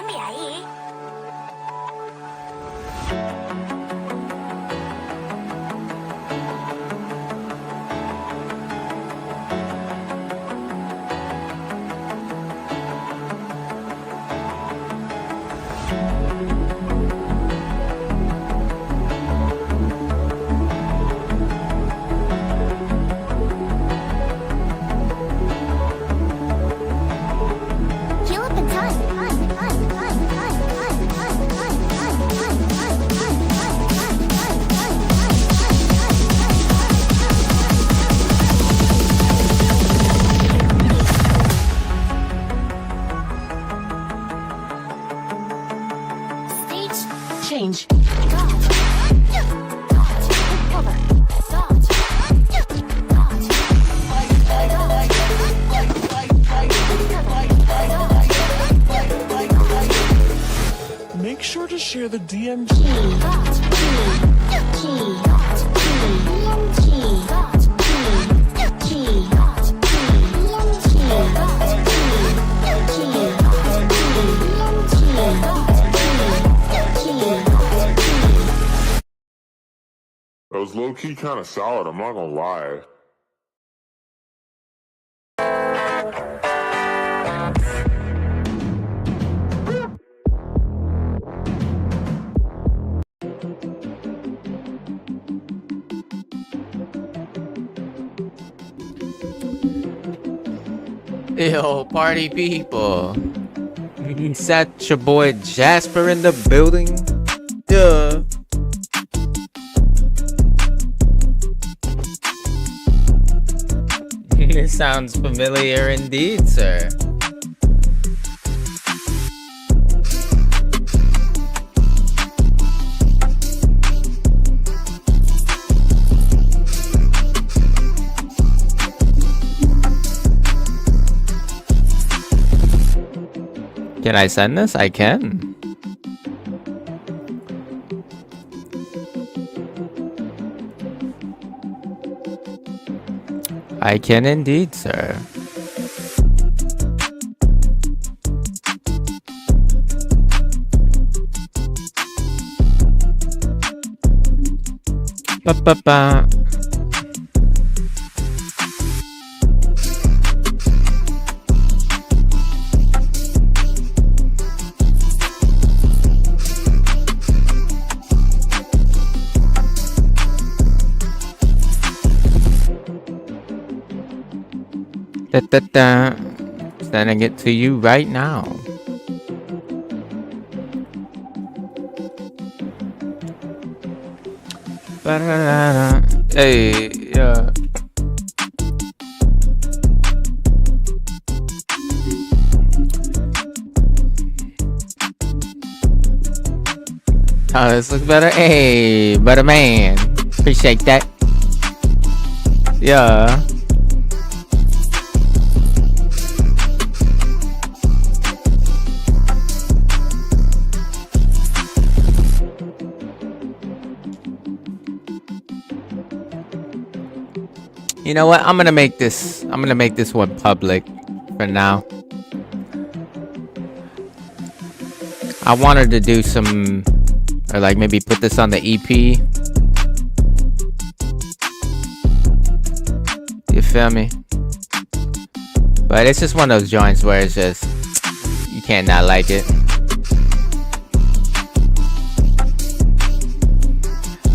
준비 아이. Heal up in time. Stage change. Dodge. Dodge. Cover. Dodge. Dodge. Make sure to share the DM. That was low-key kind of solid, I'm not gonna lie. Yo, party people. Is that your boy Jasper in the building? Yeah. This sounds familiar indeed, sir. Can I send this? I can. I can indeed, sir. Ba-ba-ba. Da-da-da. Sending it to you right now. Ba-da-da-da. Hey, yeah. Oh, this looks better. Hey, better man. Appreciate that. Yeah. You know what? I'm gonna make this one public for now. I wanted to do some, or like maybe put this on the EP. You feel me? But it's just one of those joints where it's just, you can't not like it.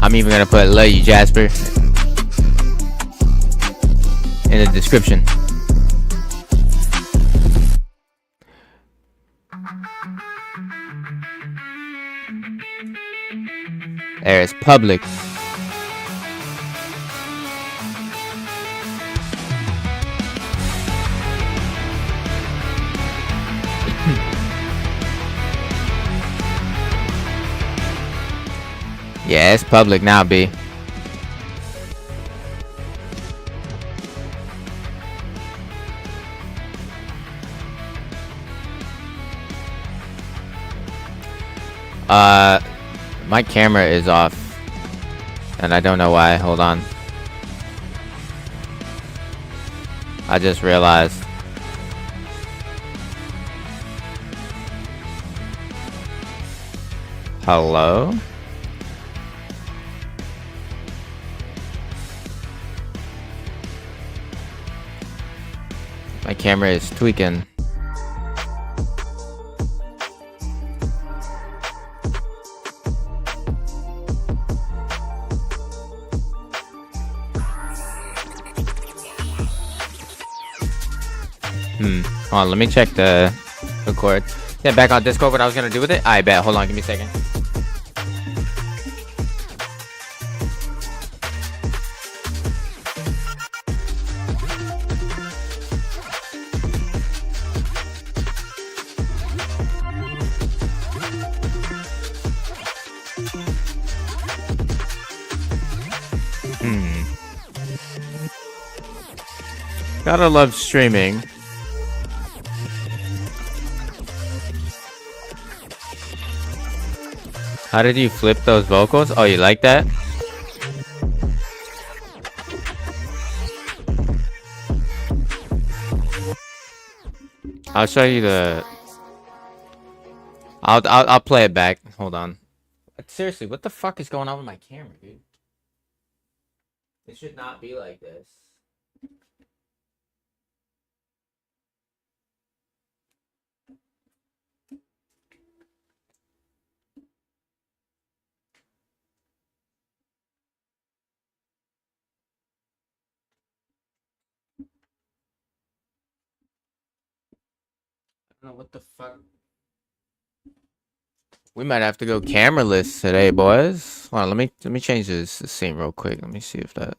I'm even gonna put "Love You, Jasper" in the description. There, it's public. Yeah, it's public now, B. My camera is off, and I don't know why. Hold on. I just realized. Hello? My camera is tweaking. Hold on, let me check the record. Yeah, back on Discord, what I was gonna do with it? I bet. Hold on, give me a second. Gotta love streaming. How did you flip those vocals? Oh, you like that? I'll show you the. I'll play it back. Hold on. Seriously, what the fuck is going on with my camera, dude? It should not be like this. I don't know what the fuck. We might have to go cameraless today, boys. Hold on, let me change this scene real quick. Let me see if that.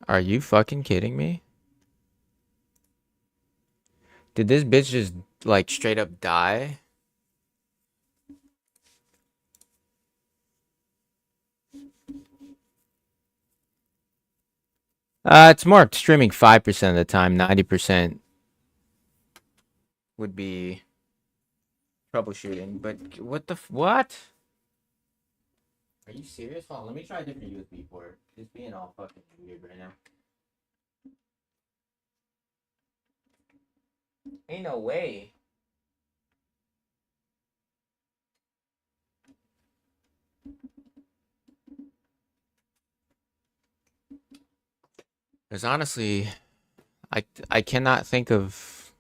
Are you fucking kidding me? Did this bitch just like straight up die? It's more streaming 5% of the time, 90% would be troubleshooting. But what the what? Are you serious? Hold on, let me try a different USB port. It's being all fucking weird right now. Ain't no way. Because honestly, I cannot think of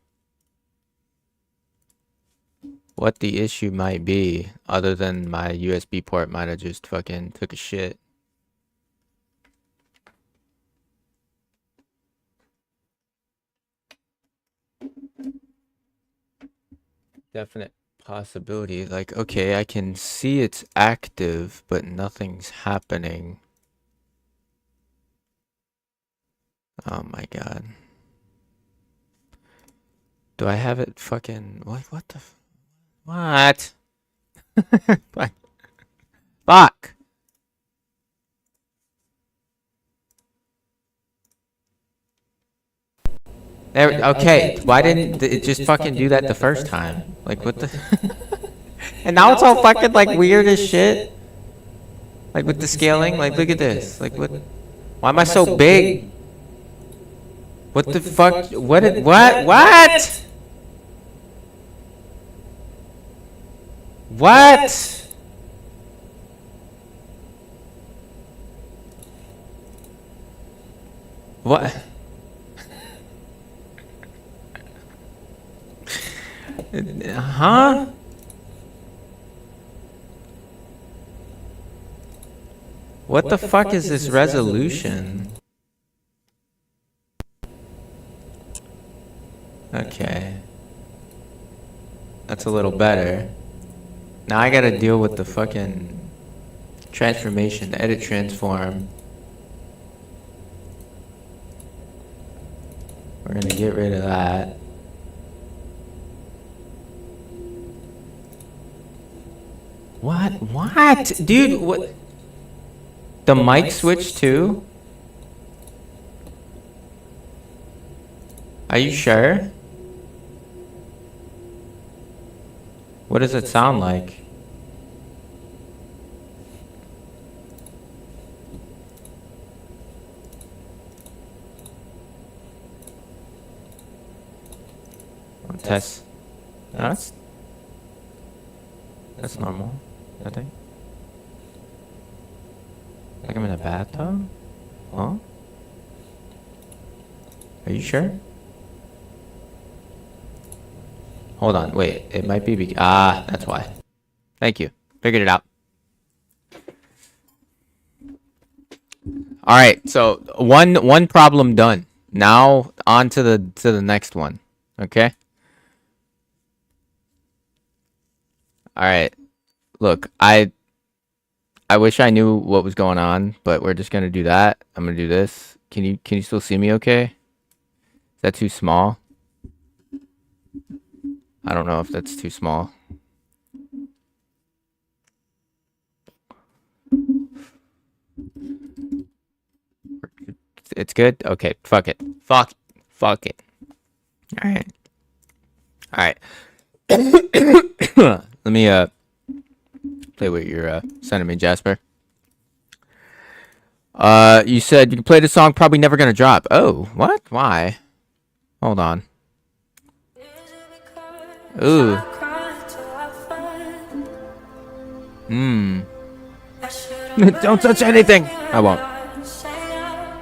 what the issue might be other than my USB port might have just fucking took a shit. Definite possibility. Like, okay, I can see it's active, but nothing's happening. Oh my god. Do I have it fucking... What the... What? Fuck. There, okay, why didn't it just fucking do that the first time? Like, what the... And now it's all fucking, like, weird as shit. Like, with the scaling, like, look at this. Like, what... Why am I so big? What the fuck? What? What? What? What? Huh? What the fuck is this resolution? Okay. That's a little better. Now I gotta deal with the fucking transformation, the edit transform. We're gonna get rid of that. What? What? Dude, what? The mic switch too? Are you sure? What does it sound like? Test. No, That's normal, I think. Like I'm in a bathtub? Huh? Are you sure? Hold on, wait. It might be that's why. Thank you. Figured it out. All right, so one problem done. Now on to the next one. Okay? All right. Look, I wish I knew what was going on, but we're just going to do that. I'm going to do this. Can you still see me okay? Is that too small? I don't know if that's too small. It's good? Okay, fuck it. Fuck it. Alright. Let me play what you're sending me, Jasper. You said you can play the song Probably Never Gonna Drop. Oh, what? Why? Hold on. Ooh. Don't touch anything! I won't.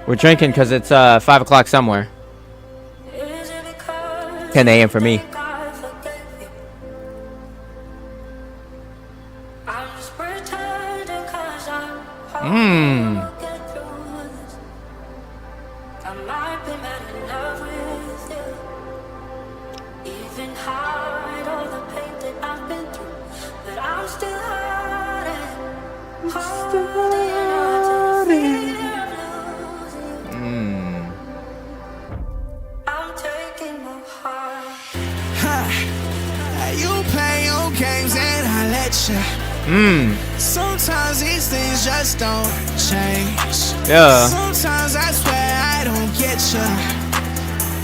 We're drinking because it's 5 o'clock somewhere. 10 a.m. for me. Sometimes these things just don't change. Yeah. Sometimes I swear I don't get you.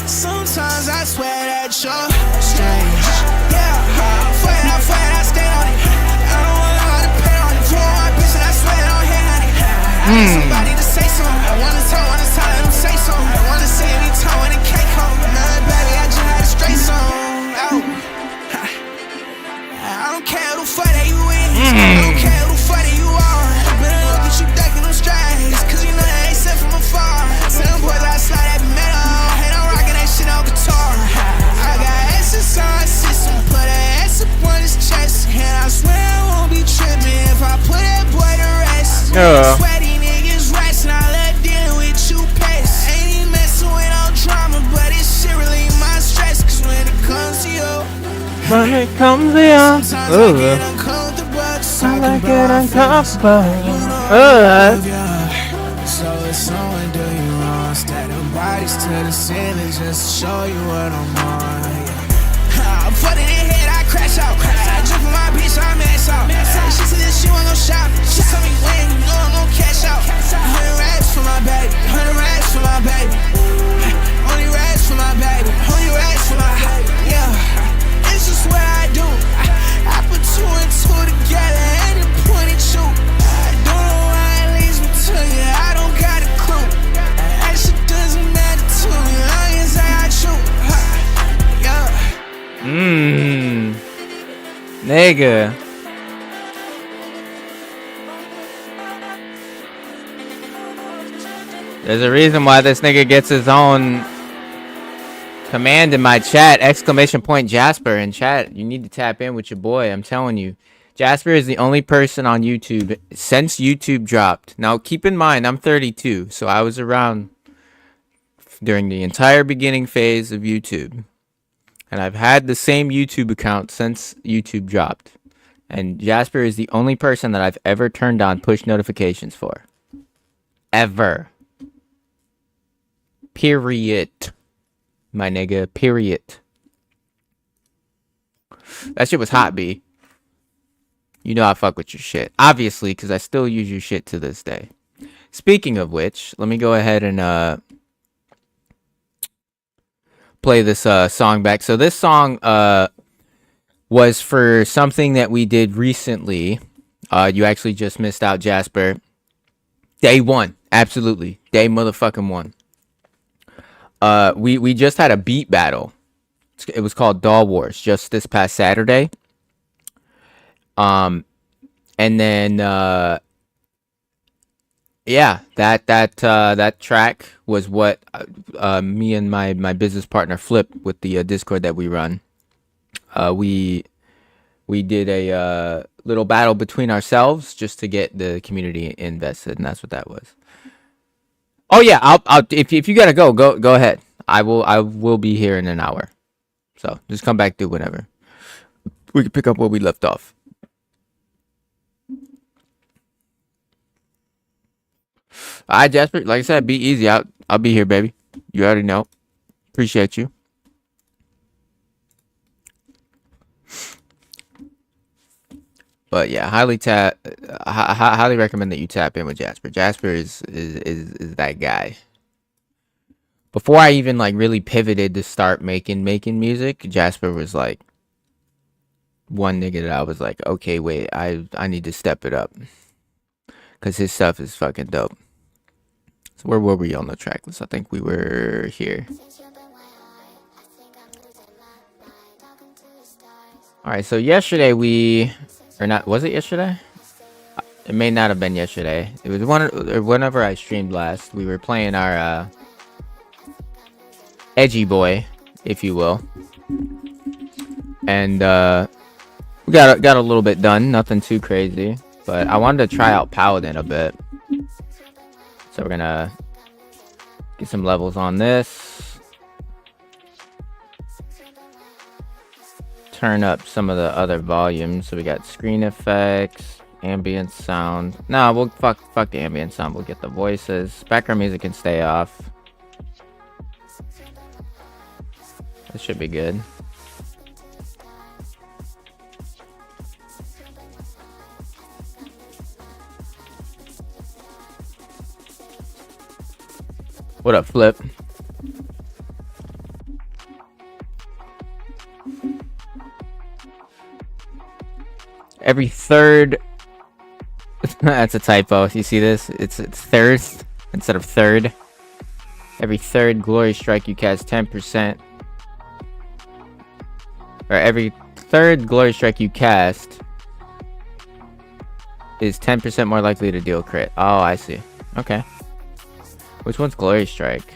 Sometimes I swear that you're strange. Yeah, I swear I stay on it. I don't want to depend on it. You want my bitch and I swear I don't hate on it. I need somebody to say something. I wanna talk, let them say something. I wanna see me talk when the cake home. Nah, baby, I just had a straight song. Oh. I don't care who the fuck that you is. I don't care who the fuck that you are. Better look at you ducking them strays, cause you know that ain't sent from afar. Tell them boys I slide that metal, and I'm rocking that shit on guitar. I got S's on my system, put an S up on his chest, and I swear I won't be tripping if I put that boy to rest. Sweaty niggas rest, and I let deal with you pest. Ain't even messing with no drama, but this shit really my stress, cause when it comes to you, when it comes to you, I get uncomfortable. So if someone do you wrong, stack them bodies to the ceiling just to show you what I'm on. I'm putting in head, I crash out. I jump on my bitch, I mess out. She said that she wanna go shop. She told me when, you know I'm gon' cash out. 100 racks for my baby, 100 racks for my baby. Only racks for my baby, only racks for my baby. Yeah. This is what I do. I put 2 and 2 together and it pointed you. I don't know why it leads me to you. I don't got a clue. That shit doesn't matter to me. Long as I got you. Yeah. Nigga. There's a reason why this nigga gets his own command in my chat, exclamation point Jasper in chat. You need to tap in with your boy, I'm telling you. Jasper is the only person on YouTube since YouTube dropped. Now keep in mind, I'm 32, so I was around during the entire beginning phase of YouTube. And I've had the same YouTube account since YouTube dropped. And Jasper is the only person that I've ever turned on push notifications for. Ever. Period. My nigga, period. That shit was hot, B. You know I fuck with your shit. Obviously, because I still use your shit to this day. Speaking of which, let me go ahead and play this song back. So this song was for something that we did recently. You actually just missed out, Jasper. Day 1. Absolutely. Day motherfucking 1. We just had a beat battle. It was called Doll Wars just this past Saturday. And then yeah, that track was what me and my business partner Flip with the Discord that we run. We did a little battle between ourselves just to get the community invested, and that's what that was. Oh yeah, I'll if you gotta go ahead. I will be here in an hour, so just come back through whenever. We can pick up where we left off. All right, Jasper. Like I said, be easy. I'll be here, baby. You already know. Appreciate you. But yeah, highly recommend that you tap in with Jasper. Jasper is that guy. Before I even like really pivoted to start making music, Jasper was like one nigga that I was like, okay, wait, I need to step it up, cause his stuff is fucking dope. So where were we on the track list? I think we were here. All right, so yesterday was it yesterday? It may not have been yesterday. It was whenever I streamed last. We were playing our edgy boy, if you will, and we got a little bit done. Nothing too crazy, but I wanted to try out Paladin a bit. So we're gonna get some levels on this. Turn up some of the other volumes. So we got screen effects, ambient sound. No, we'll fuck the ambient sound. We'll get the voices. Background music can stay off. This should be good. What up, Flip? Every third. That's a typo. You see this? It's third instead of third. Every third glory strike you cast 10%. Or every third glory strike you cast is 10% more likely to deal crit. Oh, I see. Okay. Which one's glory strike?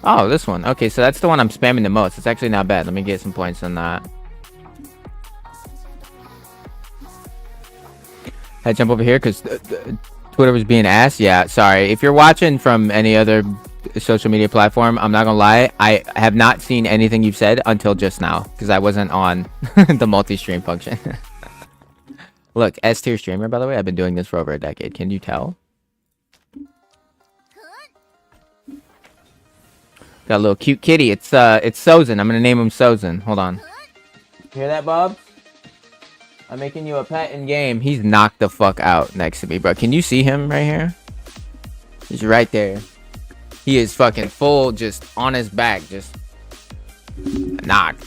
Oh, this one. Okay, so that's the one I'm spamming the most. It's actually not bad. Let me get some points on that. Had to jump over here because Twitter was being asked. Yeah, sorry. If you're watching from any other social media platform, I'm not gonna lie, I have not seen anything you've said until just now because I wasn't on the multi-stream function. Look, S-tier streamer, by the way. I've been doing this for over a decade. Can you tell? Got a little cute kitty. It's Sozin. I'm gonna name him Sozin. Hold on. Hear that, Bob? I'm making you a pet in game. He's knocked the fuck out next to me, bro. Can you see him right here? He's right there. He is fucking full, just on his back, just knocked.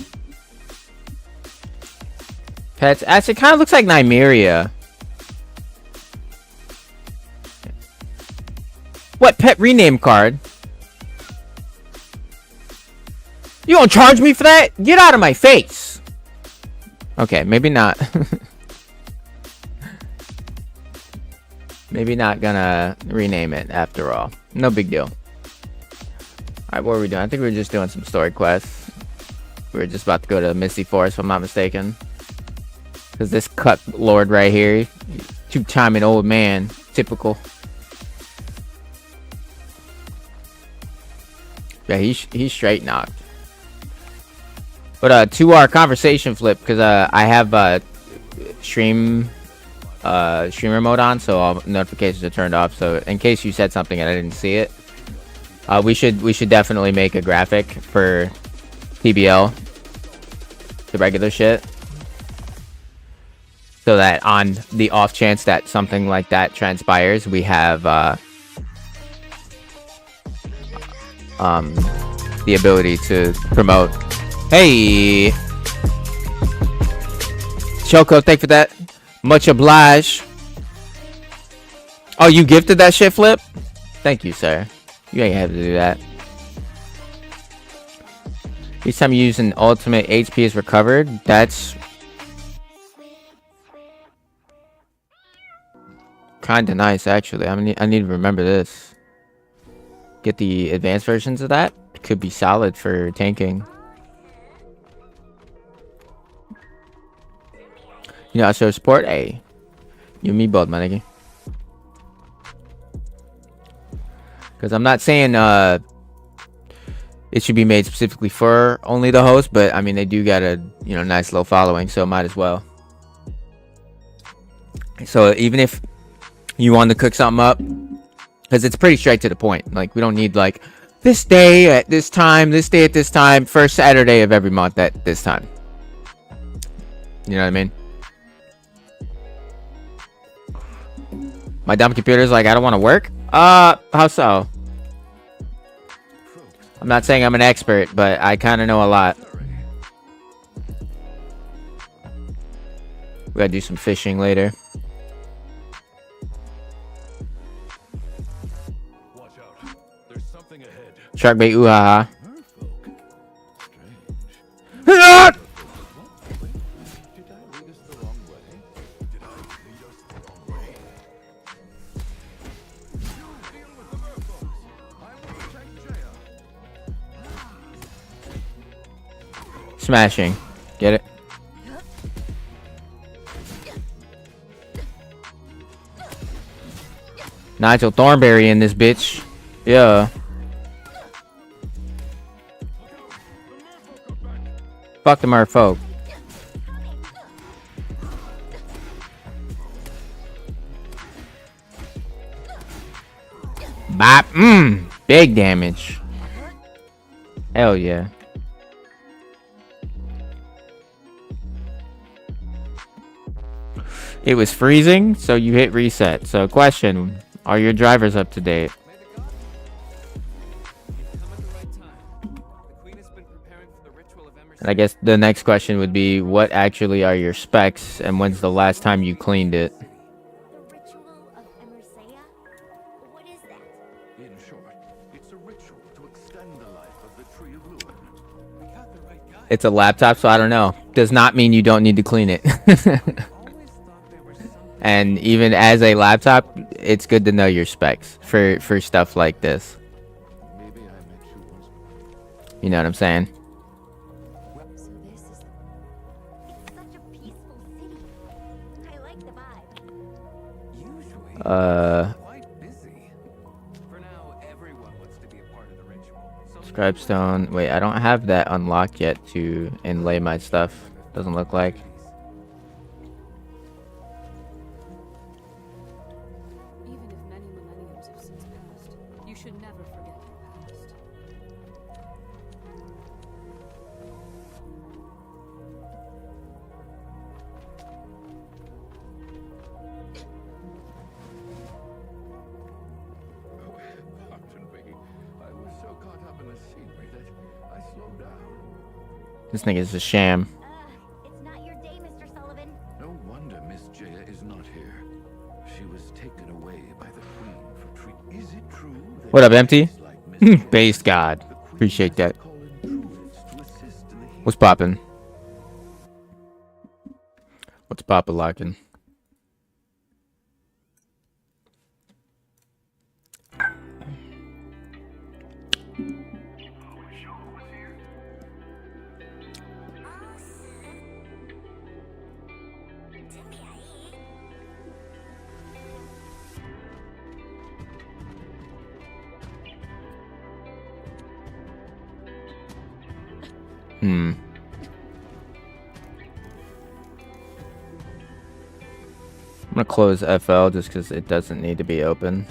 Pets. Actually, it kind of looks like Nymeria. What pet rename card? You gonna charge me for that? Get out of my face. Okay, maybe not. Maybe not gonna rename it after all. No big deal. Alright, what were we doing? I think we were just doing some story quests. We were just about to go to Misty Forest, if I'm not mistaken. Because this cut lord right here, two-timing old man, typical. Yeah, he's straight knocked. But to our conversation, Flip, because I have streamer mode on, so all notifications are turned off. So in case you said something and I didn't see it, we should definitely make a graphic for PBL, the regular shit, so that on the off chance that something like that transpires, we have the ability to promote. Hey, Choco, thank you for that. Much obliged. Oh, you gifted that shit, Flip? Thank you, sir. You ain't have to do that. Each time you use an ultimate, HP is recovered. That's kind of nice, actually. I need to remember this. Get the advanced versions of that. Could be solid for tanking. You know, so support A. You and me both, my nigga. Because I'm not saying it should be made specifically for only the host, but I mean they do got a nice low following, so might as well. So even if you want to cook something up, because it's pretty straight to the point. Like we don't need like this day at this time, this day at this time, first Saturday of every month at this time. You know what I mean? My dumb computer's like, I don't want to work. How so? I'm not saying I'm an expert, but I kind of know a lot. We gotta do some fishing later. Watch out. There's something ahead. Shark bait, ooh ha ha. Did I lead us the wrong way? Did I lead us the wrong way? You deal with the merfolks. I will protect Jaya. Smashing. Get it? Nigel Thornberry in this bitch. Yeah. Fuck the merfolk. Bop. Big damage. Hell yeah. It was freezing, so you hit reset. So question, are your drivers up to date? And I guess the next question would be, what actually are your specs, and when's the last time you cleaned it? The ritual of Emersea? What is that? In short, it's a ritual to extend the life of the Tree of Ruin. We got the right guy. It's a laptop, so I don't know. Does not mean you don't need to clean it. And even as a laptop, it's good to know your specs for stuff like this. Maybe I met you once before. You know what I'm saying? So this is... It's such a peaceful city. I like the vibe. Usually, quite busy. For now, everyone wants to be a part of the ritual. So Scribe stone. Wait, I don't have that unlocked yet to inlay my stuff. Doesn't look like. Even if many millenniums have since passed, you should never forget your past. Oh, pardon me. I was so caught up in the scenery that I slowed down. This nigga's a sham. It's not your day, Mr. Sullivan. No wonder Miss Jaya is not here. She was taken away by the Queen for treat. Is it true that What up, Empty? she's like Miss Jaya? Base God. The Queen Appreciate has that. called in druids to assist in the healing. What's poppin'? What's poppin' locking? I'm gonna close FL just because it doesn't need to be open.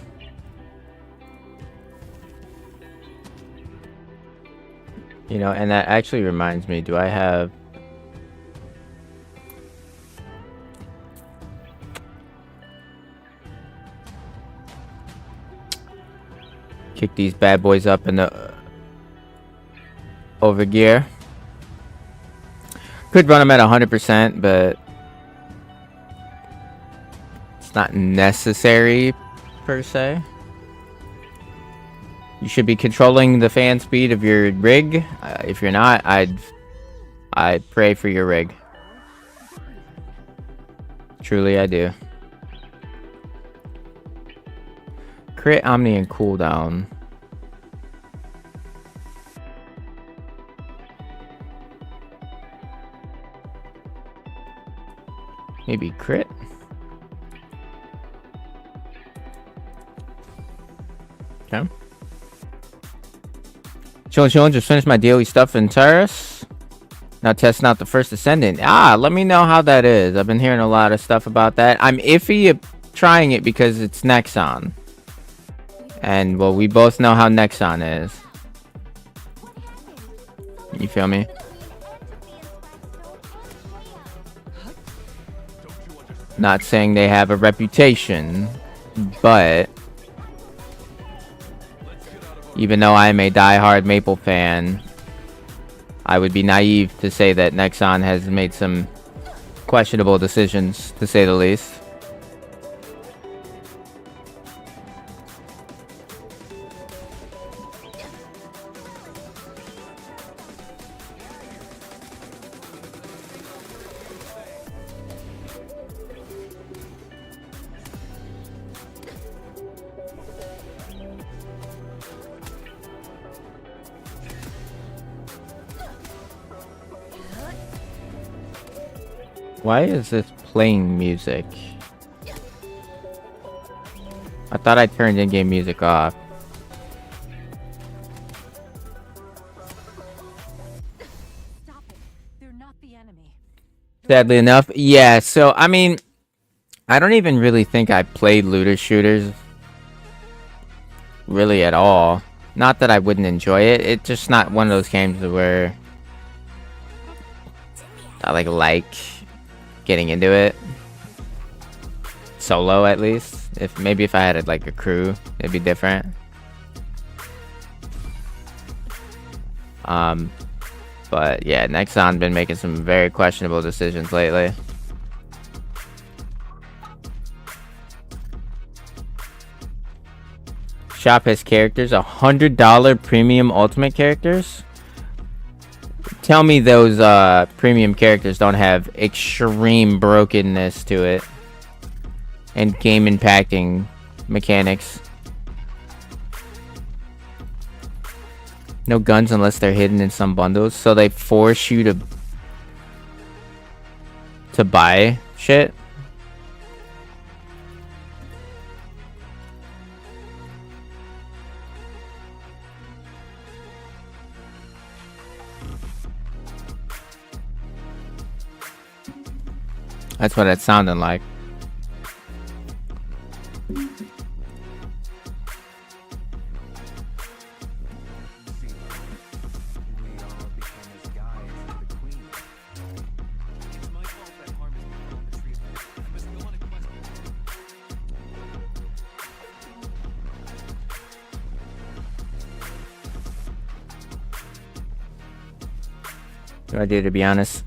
You know, and that actually reminds me, do I have... Kick these bad boys up in the... over gear. Could run them at 100%, but... it's not necessary, per se. You should be controlling the fan speed of your rig. If you're not, I'd pray for your rig. Truly, I do. Crit, Omni, and cooldown. Maybe crit? Okay. Chillin', just finished my daily stuff in Terrace. Now testing out the first Ascendant. Let me know how that is. I've been hearing a lot of stuff about that. I'm iffy at trying it because it's Nexon. And, well, we both know how Nexon is. You feel me? Not saying they have a reputation, but even though I am a die-hard Maple fan, I would be naive to say that Nexon has made some questionable decisions, to say the least. Why is this playing music? I thought I turned in-game music off. Stop it. They're not the enemy. Sadly enough, yeah, so, I mean, I don't even really think I played looter shooters really at all. Not that I wouldn't enjoy it, it's just not one of those games where I like getting into it. Solo, at least. Maybe if I had like a crew, it'd be different. But yeah, Nexon been making some very questionable decisions lately. Shop has characters, $100 premium ultimate characters. Tell me those premium characters don't have extreme brokenness to it and game impacting mechanics. No guns unless they're hidden in some bundles, so they force you to buy shit. That's what it sounded like. What do I do, to be honest?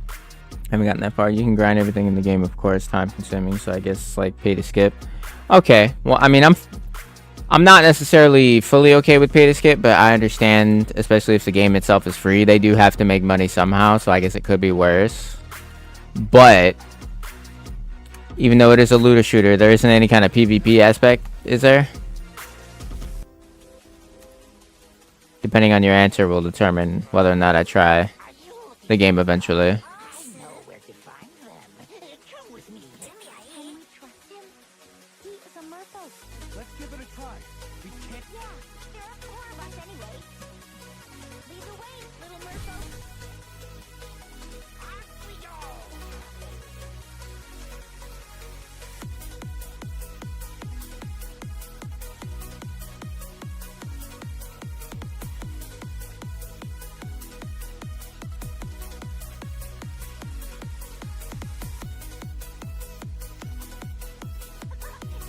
I haven't gotten that far. You can grind everything in the game, of course, time consuming, so I guess like pay to skip. Okay, well, I mean, I'm not necessarily fully okay with pay to skip, but I understand, especially if the game itself is free, they do have to make money somehow, so I guess it could be worse. But even though it is a looter shooter, there isn't any kind of PvP aspect, is there? Depending on your answer will determine whether or not I try the game eventually. Let's give it a try. We can't. Yeah, there are 4 of us anyway. Lead the way, little merfolk. Off we go.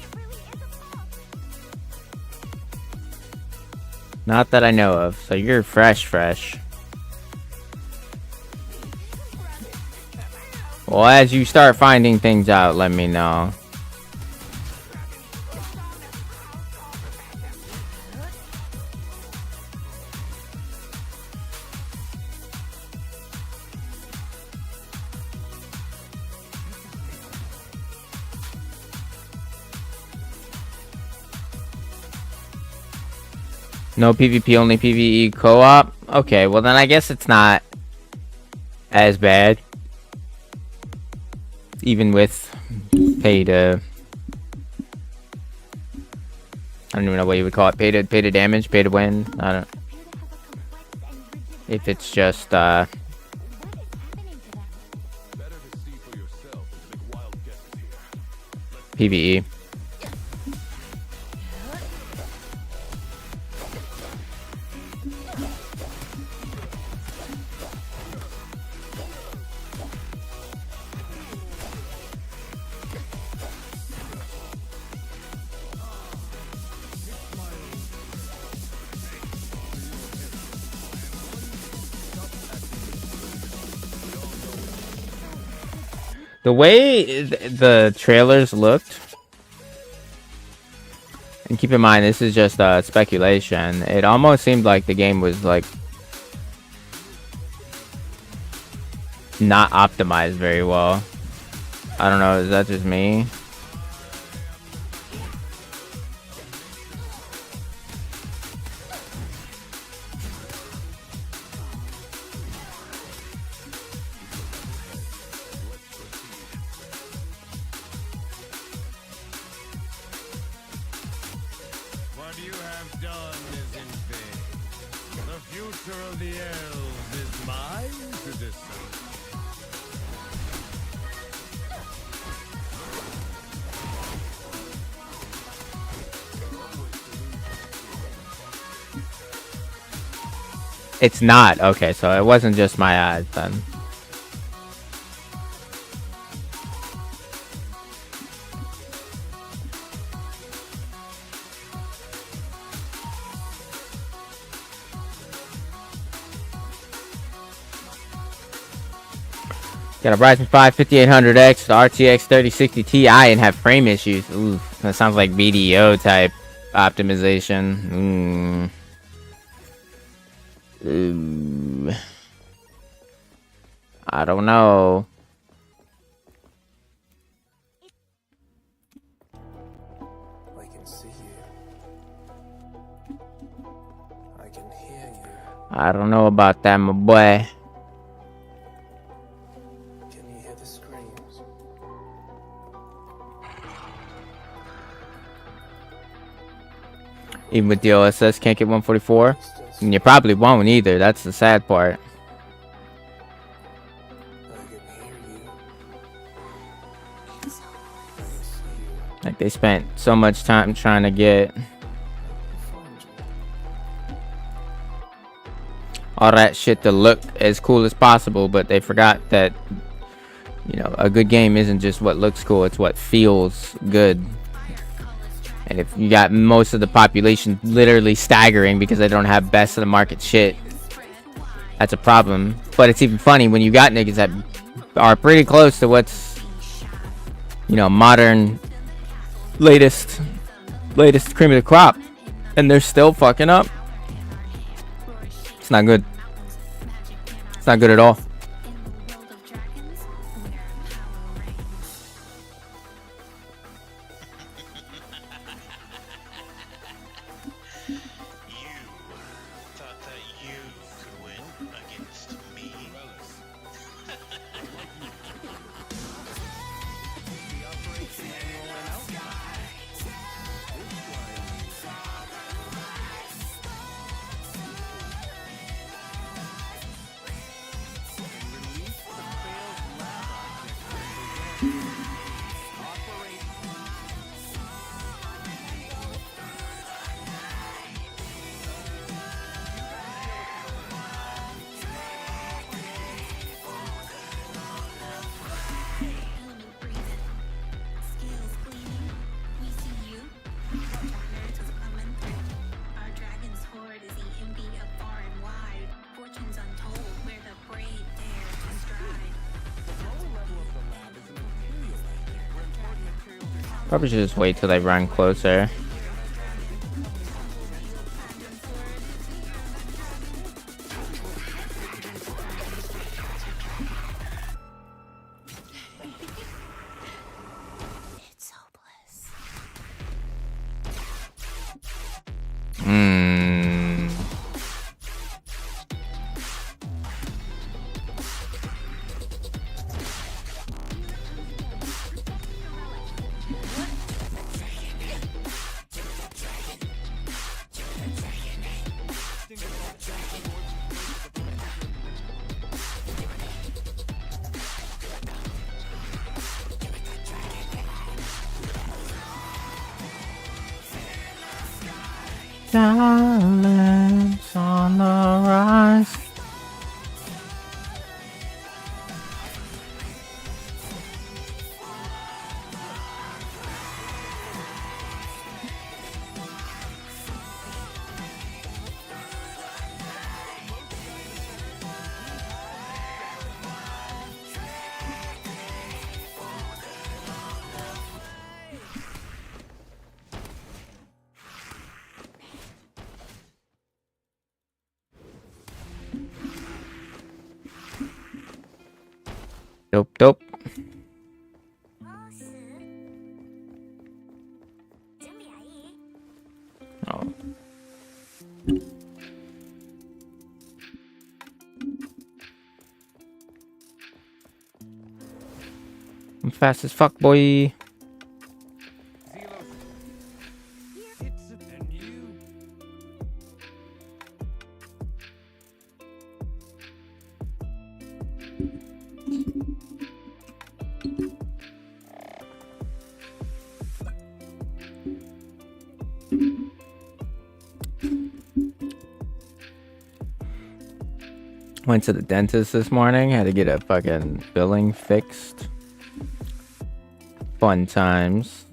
It really is a fault. Not that I know of, so you're fresh. Well, as you start finding things out, let me know. No PvP, only PvE co-op? Okay, well then I guess it's not as bad. Even with pay to... I don't even know what you would call it. Pay to damage, pay to win. I don't... If it's just, Better to see for yourself than make wild guesses here. PvE. The way the trailers looked, and keep in mind this is just speculation, it almost seemed like the game was like not optimized very well. I don't know, is that just me? What you have done is in vain. The future of the elves is mine to decide. It's not. Okay, so it wasn't just my eyes then. Got a Ryzen 5 5800X, the RTX 3060 Ti, and have frame issues. Ooh, that sounds like VDO type optimization. Ooh. I don't know. I can see you. I can hear you. I don't know about that, my boy. Can you hear the screams? Even with the OSS, can't get 144. And you probably won't either. That's the sad part. I can hear you. Like they spent so much time trying to get Find you. all that shit to look as cool as possible, but they forgot that, you know, a good game isn't just what looks cool, it's what feels good. And if you got most of the population literally staggering because they don't have best of the market shit, that's a problem. But it's even funny when you got niggas that are pretty close to what's, you know, modern, latest cream of the crop, and they're still fucking up. It's not good. It's not good at all. Thought that you could win against me? Probably should just wait till they run closer. It's hopeless. Hmm. Silence on the rise. Dope, dope. Oh. I'm fast as fuck, boy. And you. Went to the dentist this morning. Had to get a fucking filling fixed. Fun times.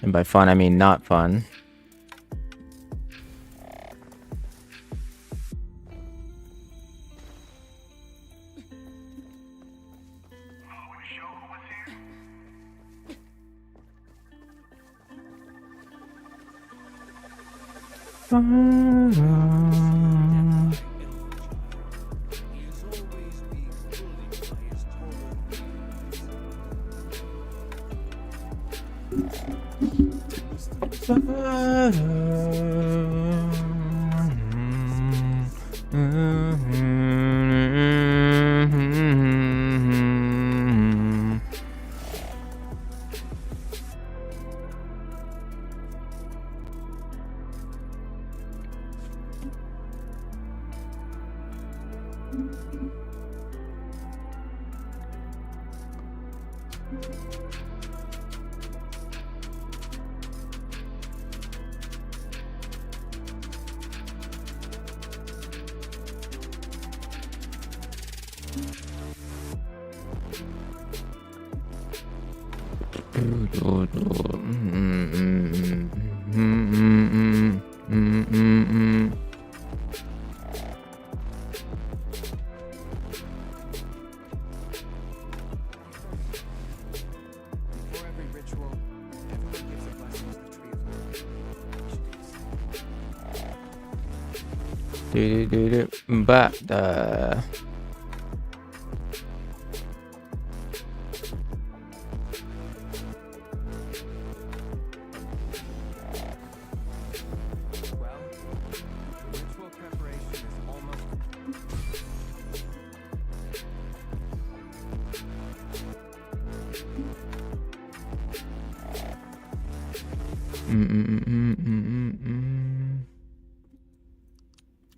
And by fun, I mean not fun. Before every ritual, everyone gives a blessing to the tree of life. You should do the same. But Well, the ritual preparation is almost.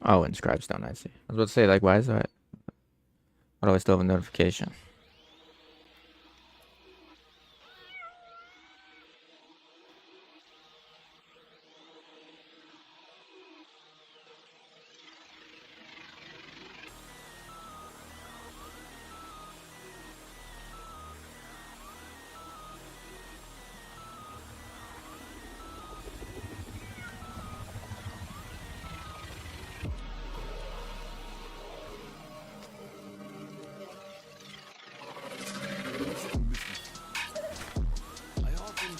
Oh, inscribe stone, I see. I was about to say, like, why is that? Why do I still have a notification? I often.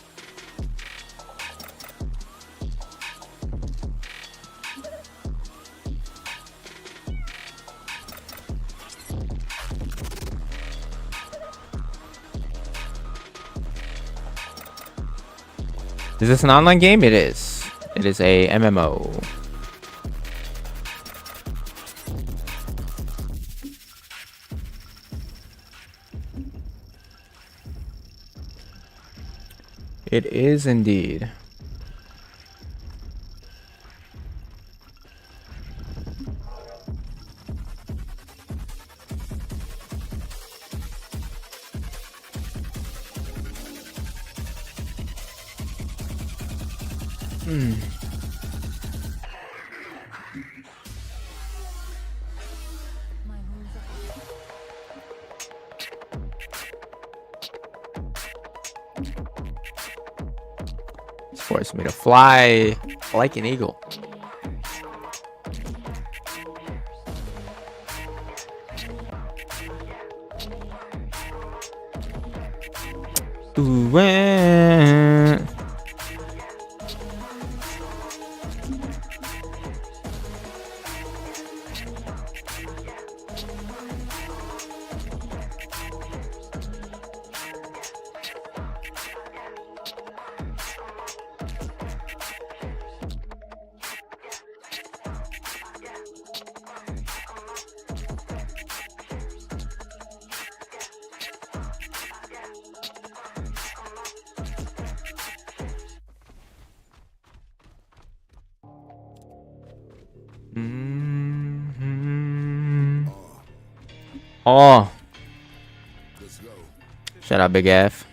Is this an online game? It is. It is a MMO. It is indeed. My wounds It's forcing me to fly like an eagle. Ooh, Oh. Shut up, Big F.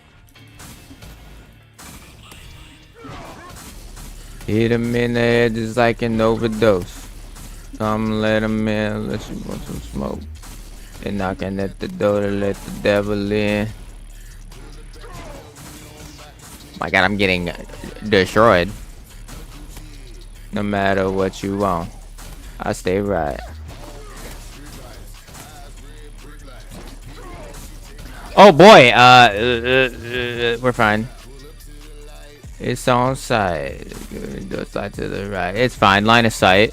Hit him in the head just like an overdose. Come let him in unless you want some smoke. They're knocking at the door to let the devil in. My God, I'm getting destroyed. No matter what you want, I stay right. Oh boy, we're fine. It's on sight. Go side to the right. It's fine. Line of sight.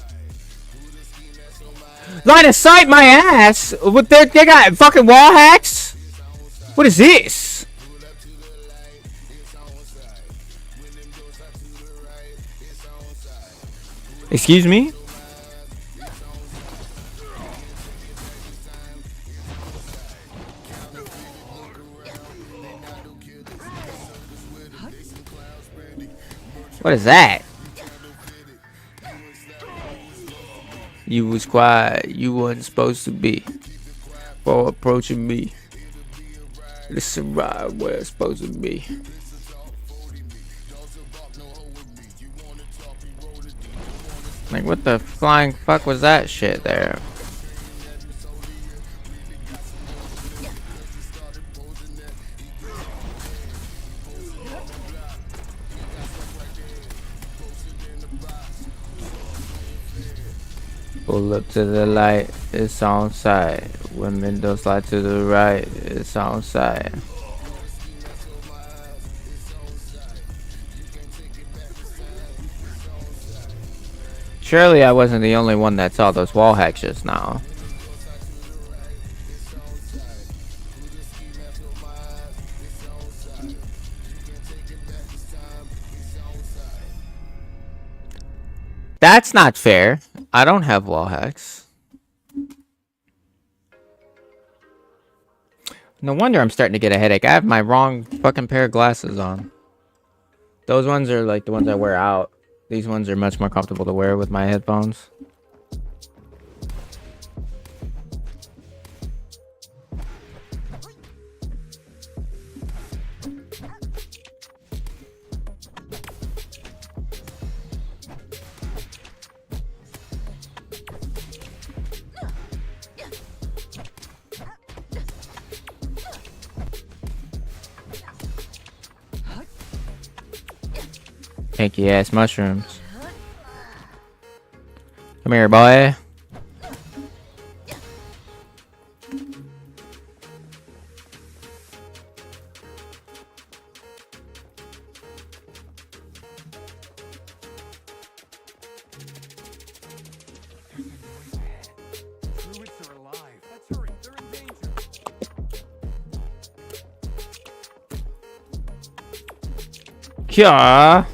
Line of sight, my ass! What they got fucking wall hacks? What is this? Excuse me? What is that? You was quiet. You wasn't supposed to be. For approaching me. This is right where it's supposed to be. Like, what the flying fuck was that shit there? Pull up to the light, it's on sight. Women don't slide to the right, it's on sight. Surely I wasn't the only one that saw those wall hacks just now. That's not fair. I don't have wall hacks. No wonder I'm starting to get a headache. I have my wrong fucking pair of glasses on. Those ones are like the ones I wear out. These ones are much more comfortable to wear with my headphones. Hanky ass mushrooms. Come here, boy. Druids are alive. Let's hurry. They're in danger. Yeah.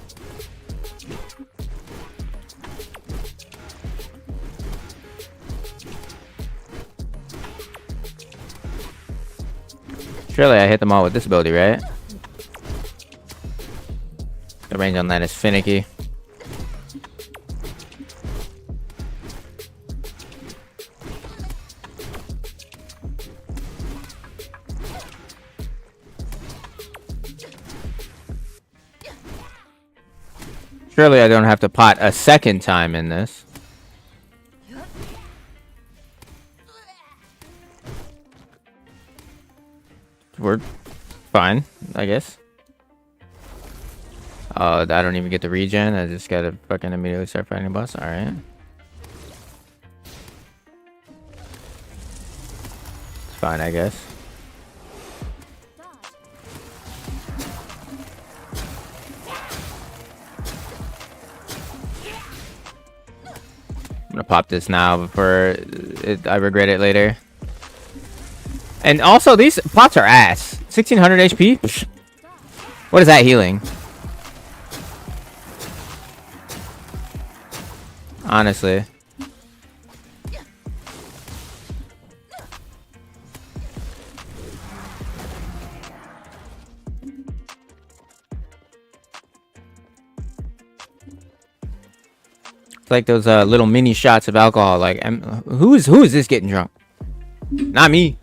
Surely I hit them all with this ability, right? The range on that is finicky. Surely I don't have to pot a second time in this. We're fine, I guess. Oh, I don't even get the regen. I just gotta fucking immediately start fighting a boss. Alright. It's fine, I guess. I'm gonna pop this now before I regret it later. And also, these pots are ass. 1600 HP? Psh. What is that healing? Honestly. It's like those little mini shots of alcohol. Like, who is this getting drunk? Not me.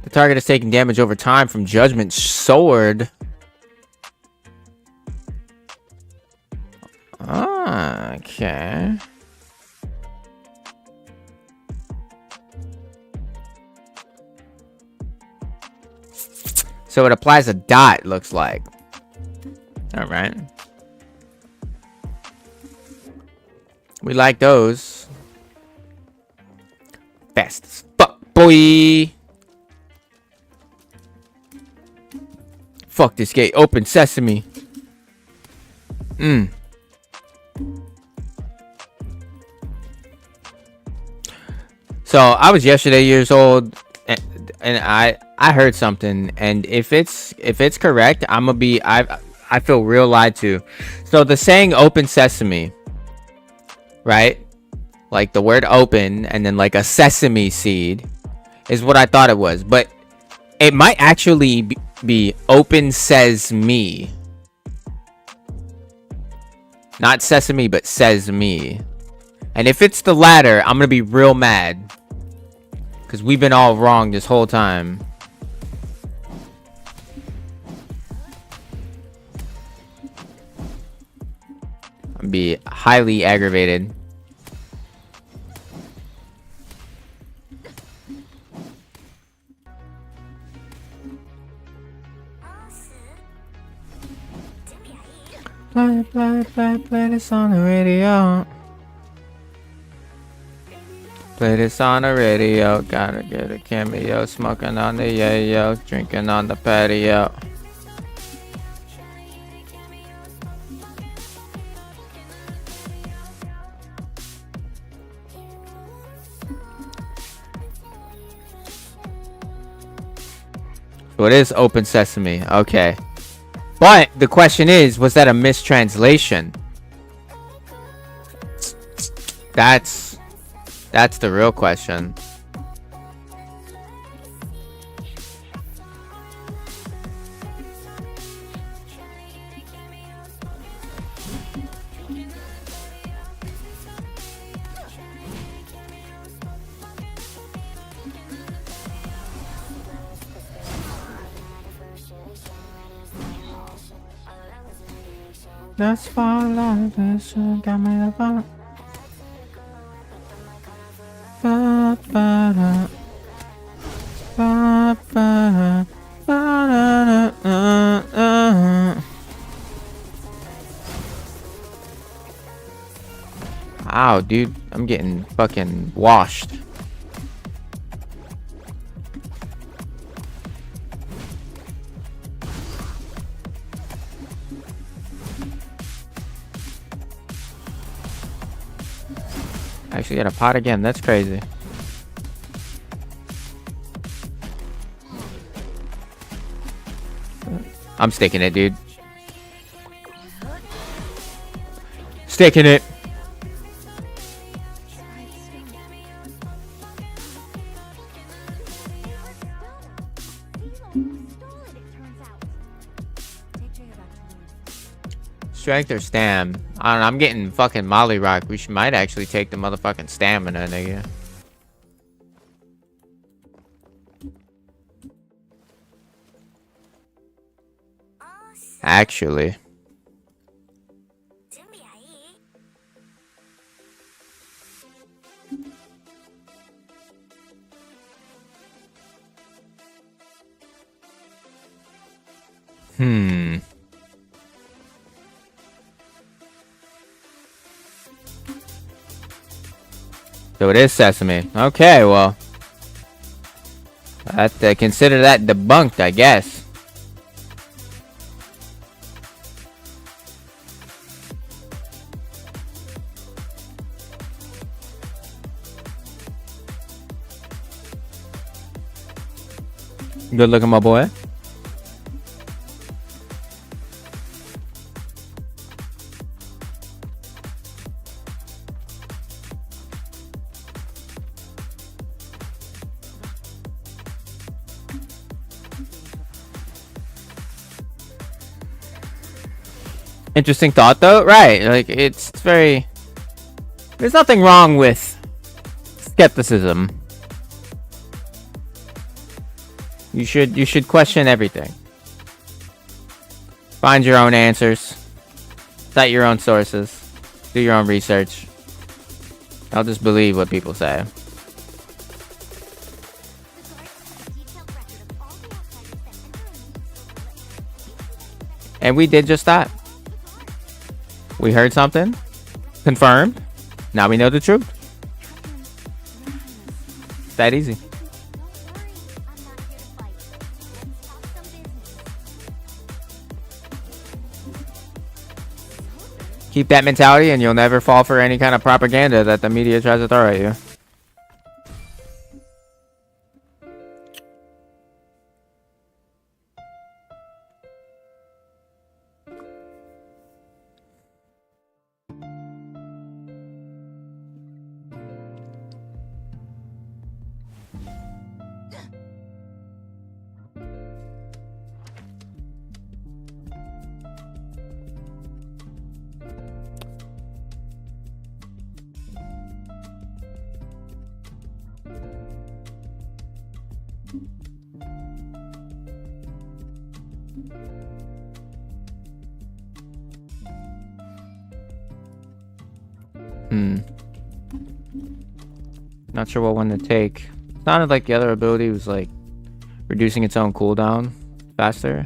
The target is taking damage over time from Judgment Sword. Okay. So it applies a dot, looks like. Alright. We like those. Fast as fuck, boy. Fuck this gate. Open sesame. So I was yesterday years old, and I heard something, and if it's correct, I'm gonna be I feel real lied to. So the saying "open sesame," right? Like the word "open" and then like a sesame seed is what I thought it was, but it might actually be "open says me," not sesame, but says me. And if it's the latter, I'm gonna be real mad. Because we've been all wrong this whole time. I'd be highly aggravated. Play this on the radio. Play this on the radio, gotta get a cameo, smoking on the yayo, drinking on the patio. So it is open sesame, okay. But the question is, was that a mistranslation? That's the real question. That's far like this, got me the fun. Ow, dude, I'm getting fucking washed. Actually got a pot again, that's crazy. I'm sticking it, dude. Sticking it. Strength or stam? I don't know. I'm getting fucking Molly Rock. Might actually take the motherfucking stamina, nigga. Actually. So it is sesame. Okay, well. I have to consider that debunked, I guess. Good looking, my boy. Interesting thought, though. Right, like it's very. There's nothing wrong with skepticism. You should question everything. Find your own answers. Cite your own sources. Do your own research. I'll just believe what people say. And we did just that. We heard something. Confirmed. Now we know the truth. It's that easy. Keep that mentality and you'll never fall for any kind of propaganda that the media tries to throw at you. Not sure what one to take. Sounded like the other ability was like reducing its own cooldown faster,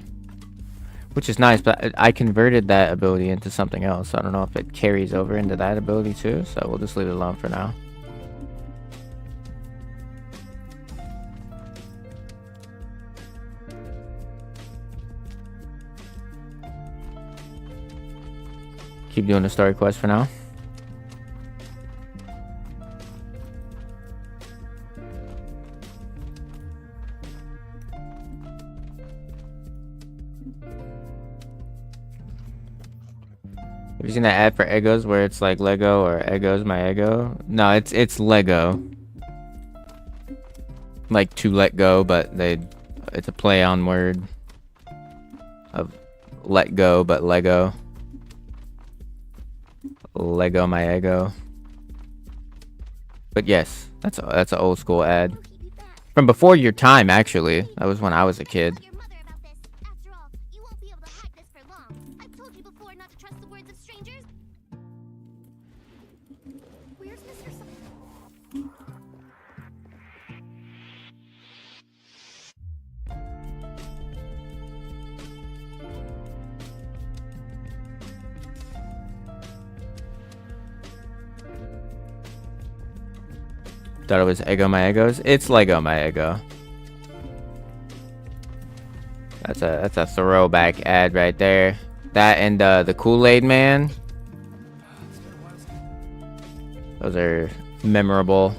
which is nice, but I converted that ability into something else. I don't know if it carries over into that ability too, so we'll just leave it alone for now. Keep doing the story quest for now. Have you seen that ad for Egos where it's like Lego or Egos my ego? No, it's Lego. Like to let go, but it's a play on word of let go, but Lego. Lego my ego. But yes, that's an old school ad. From before your time, actually. That was when I was a kid. Thought it was Ego my egos. It's Lego my ego. That's a throwback ad right there. That and the Kool-Aid Man. Those are memorable.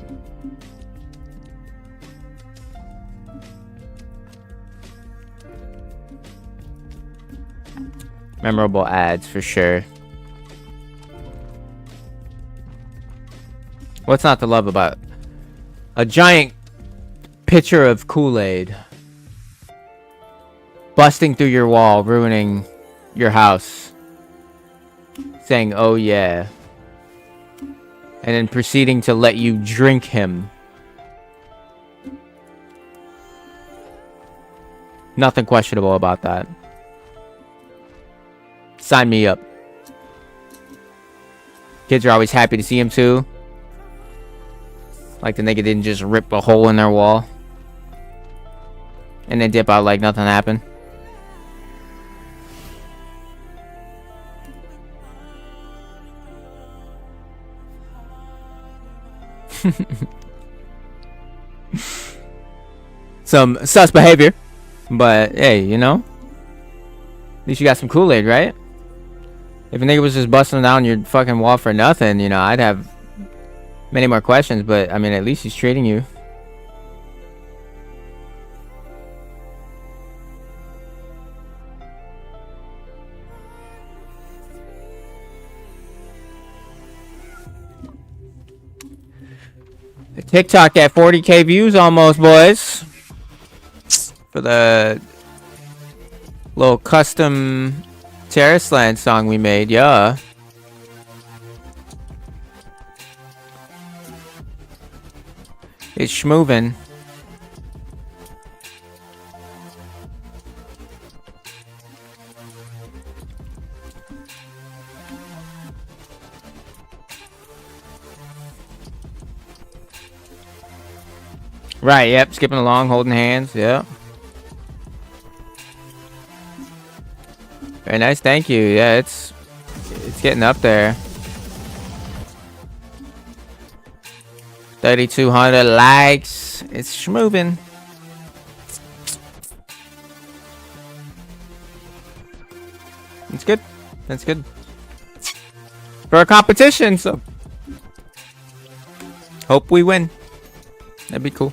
Memorable ads for sure. What's not to love about a giant pitcher of Kool-Aid busting through your wall, ruining your house? saying, "Oh yeah," and then proceeding to let you drink him. Nothing questionable about that. Sign me up. Kids are always happy to see him too. Like the nigga didn't just rip a hole in their wall and then dip out like nothing happened. Some sus behavior, but hey, you know, at least you got some Kool-Aid, right? If a nigga was just busting down your fucking wall for nothing, you know, I'd have many more questions, but I mean, at least he's treating you. The TikTok at 40k views almost, boys. For the little custom Terrace Land song we made, yeah. It's schmovin'. Right, yep, skipping along, holding hands, yep. Very nice, thank you. Yeah, it's getting up there. 3,200 likes. It's moving. It's good. That's good. For a competition, so hope we win. That'd be cool.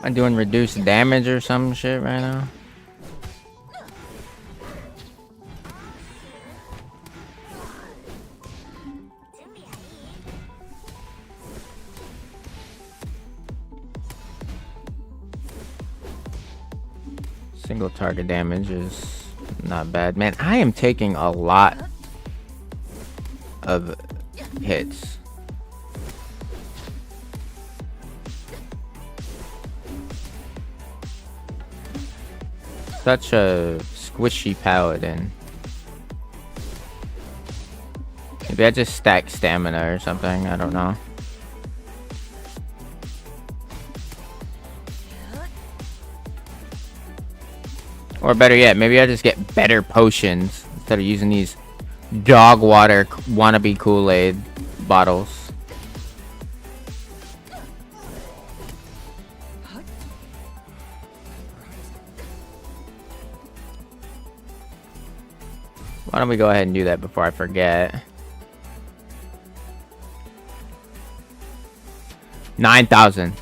I'm doing reduced damage or some shit right now. Single target damage is not bad. Man, I am taking a lot of hits. Such a squishy paladin. Maybe I just stack stamina or something. I don't know. Or better yet, maybe I just get better potions instead of using these dog water wannabe Kool-Aid bottles. Why don't we go ahead and do that before I forget? 9,000.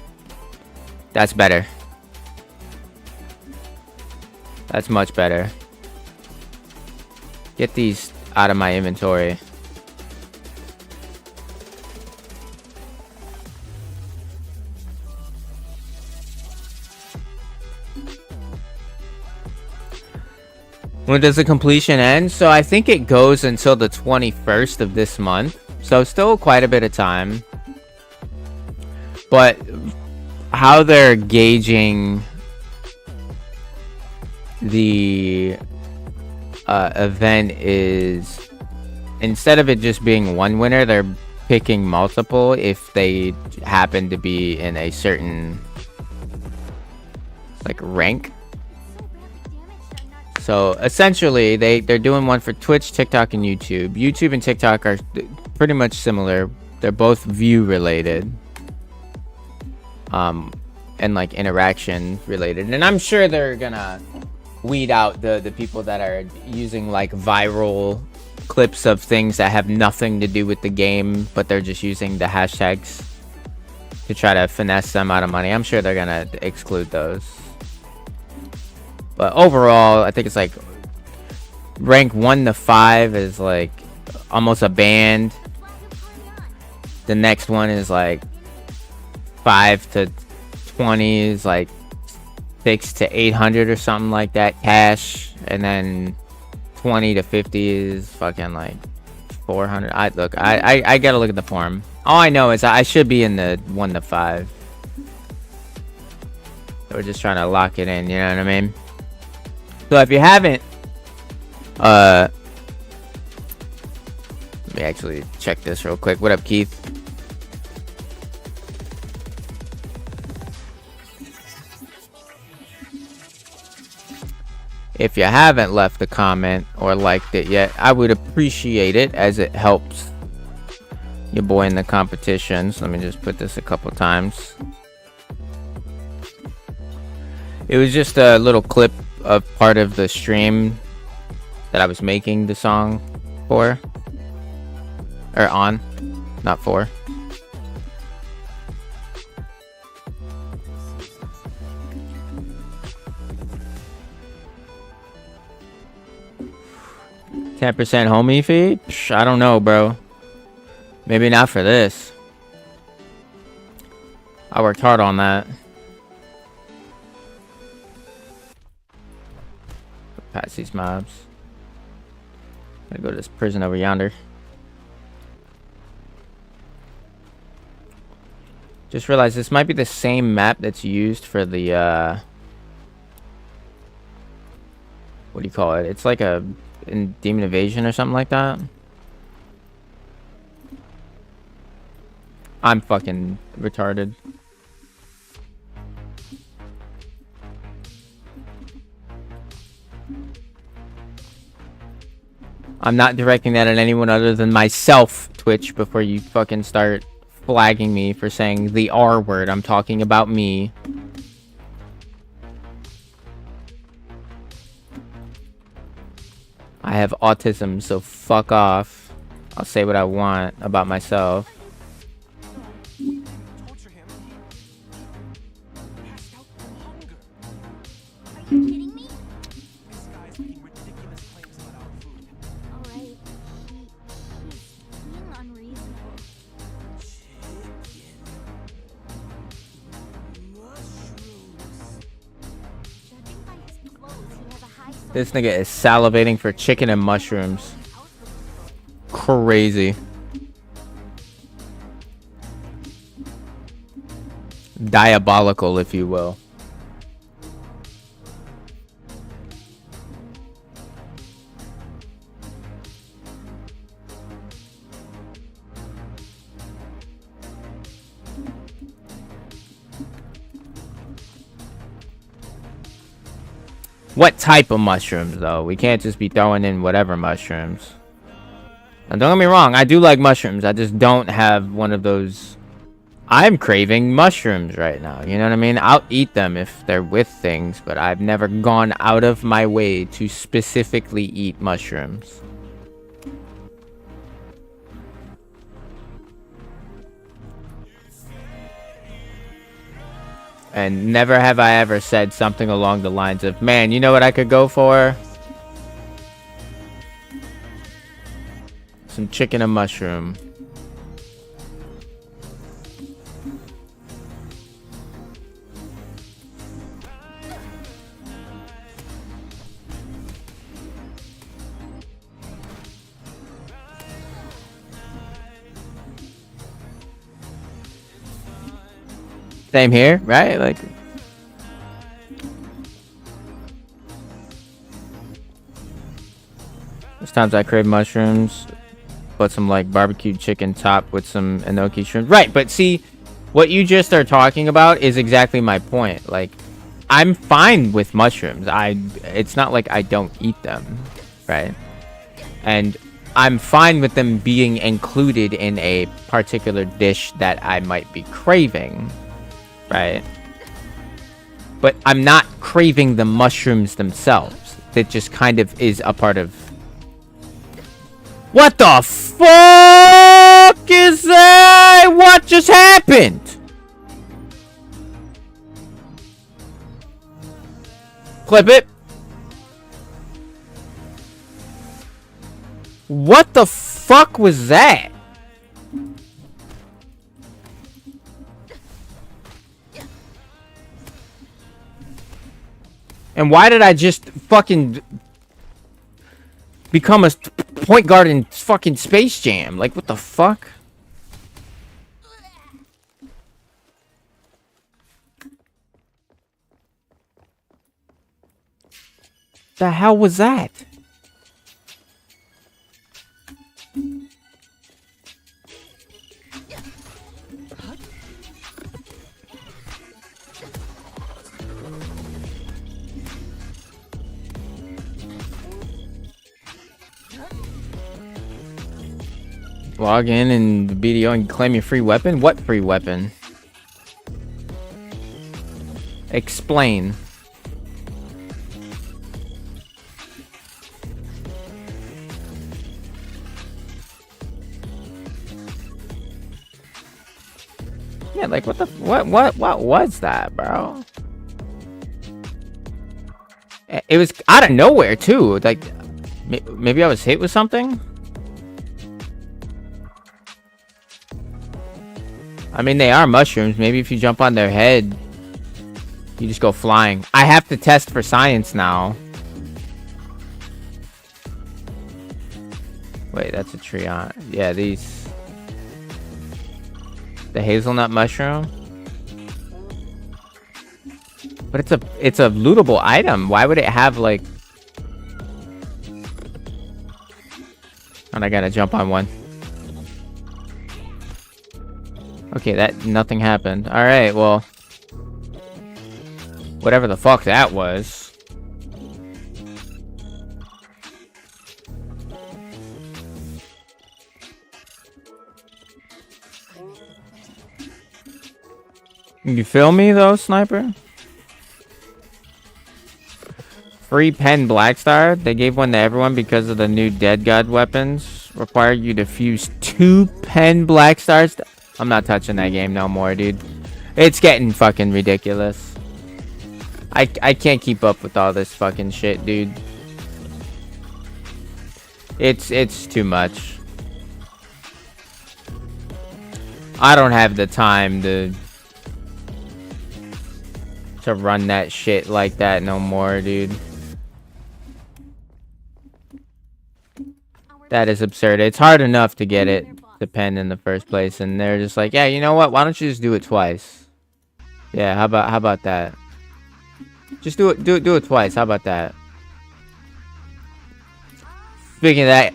That's better. That's much better. Get these out of my inventory. When does the completion end? So I think it goes until the 21st of this month. So still quite a bit of time. But how they're gauging the event is, instead of it just being one winner, they're picking multiple if they happen to be in a certain like rank. So essentially they're doing one for Twitch, TikTok, and YouTube. YouTube and TikTok are pretty much similar. They're both view related. And like interaction related. And I'm sure they're gonna weed out the people that are using like viral clips of things that have nothing to do with the game, but they're just using the hashtags to try to finesse them out of money. I'm sure they're gonna exclude those. But overall, I think it's like rank 1 to 5 is like almost a band. The next one is like 5 to 20 is like 6 to 800 or something like that cash, and then 20 to 50 is fucking like 400. I gotta look at the form. All I know is I should be in the 1 to 5. So we're just trying to lock it in, you know what I mean? So if you haven't, let me actually check this real quick. What up, Keith? If you haven't left a comment or liked it yet, I would appreciate it, as it helps your boy in the competitions. Let me just put this a couple times. It was just a little clip of part of the stream that I was making the song for. Or on, not for. $10% homie fee? Psh, I don't know, bro. Maybe not for this. I worked hard on that. Pass these mobs. Gotta go to this prison over yonder. Just realized this might be the same map that's used for the what do you call it? It's like a in Demon Invasion or something like that. I'm fucking retarded. I'm not directing that at anyone other than myself, Twitch, before you fucking start flagging me for saying the R word. I'm talking about me. I have autism, so fuck off. I'll say what I want about myself. Are you kidding me? This guy's making ridiculous claims about our food. Alright. He's being unreasonable. Judging by his clothes, he has a high This nigga is salivating for chicken and mushrooms. Crazy. Diabolical, if you will. What type of mushrooms, though? We can't just be throwing in whatever mushrooms. Now, don't get me wrong, I do like mushrooms. I just don't have one of those. I'm craving mushrooms right now. You know what I mean? I'll eat them if they're with things, but I've never gone out of my way to specifically eat mushrooms. And never have I ever said something along the lines of, man, you know what I could go for? Some chicken and mushroom. Same here, right? Like, there's times I crave mushrooms, but some like barbecued chicken topped with some enoki shrimp. Right, but see, what you just are talking about is exactly my point. Like, I'm fine with mushrooms. It's not like I don't eat them, right? And I'm fine with them being included in a particular dish that I might be craving. Right, but I'm not craving the mushrooms themselves. That just kind of is a part of. What the fuck is that? What just happened? Clip it. What the fuck was that? And why did I just fucking become a point guard in fucking Space Jam? Like, what the fuck? The hell was that? Log in the BDO and claim your free weapon? What free weapon? Explain. Yeah, like what was that, bro? It was out of nowhere too. Like maybe I was hit with something. I mean, they are mushrooms. Maybe if you jump on their head, you just go flying. I have to test for science now. Wait, that's a tree on. Yeah, these. The hazelnut mushroom. But it's a lootable item. Why would it have like? And I gotta jump on one. Okay, nothing happened. All right, well, whatever the fuck that was. You feel me though, sniper? Free pen Black Star. They gave one to everyone because of the new Dead God weapons. Require you to fuse 2 pen Black Stars. I'm not touching that game no more, dude. It's getting fucking ridiculous. I can't keep up with all this fucking shit, dude. It's too much. I don't have the time to run that shit like that no more, dude. That is absurd. It's hard enough to get it the pen in the first place, and they're just like, yeah, you know what? Why don't you just do it twice? Yeah, how about that? Just do it twice. How about that? Speaking of that,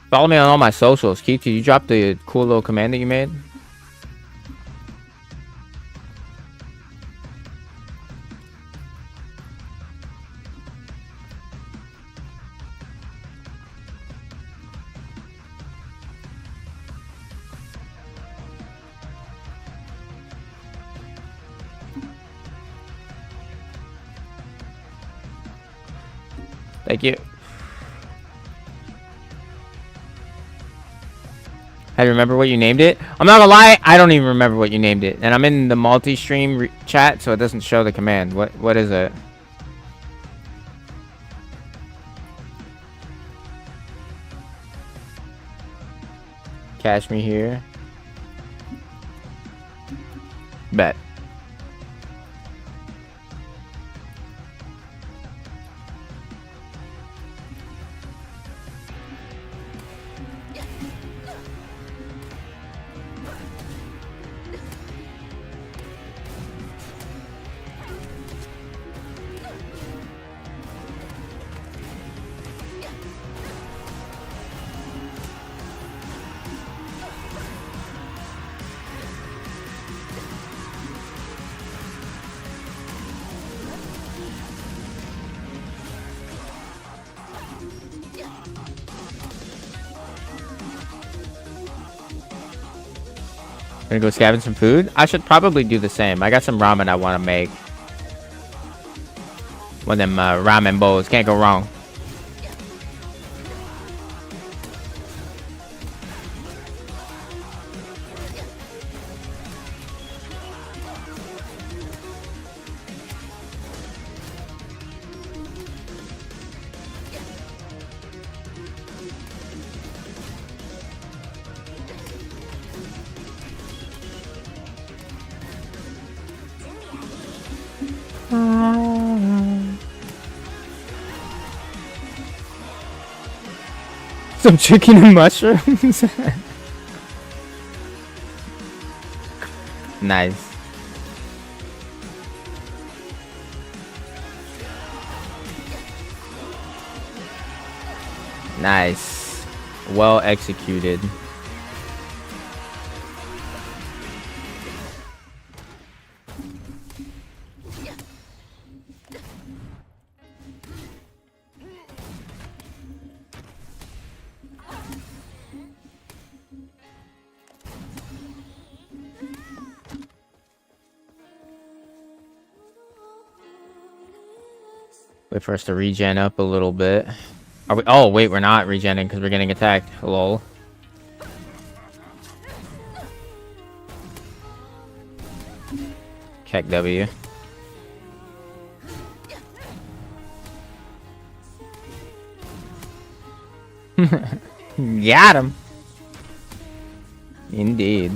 follow me on all my socials. Keith, did you drop the cool little command that you made? Thank you. I remember what you named it. I'm not gonna lie, I don't even remember what you named it, and I'm in the multi-stream chat, so it doesn't show the command. What is it? Cash me here. Bet. Gonna go scavenge some food? I should probably do the same. I got some ramen I want to make. One of them ramen bowls. Can't go wrong. Some chicken and mushrooms. Nice. Nice. Well executed. Wait for us to regen up a little bit. Are we? Oh, wait, we're not regenning because we're getting attacked. Lol. Keck W. Got him. Indeed.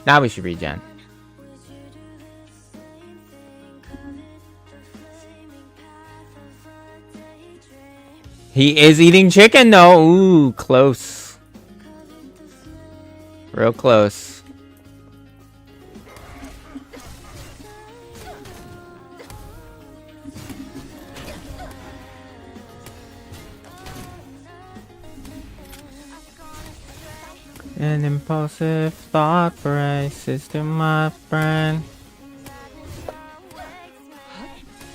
Now we should regen. He is eating chicken though. Ooh, close. Real close. An impulsive thought races to my brain.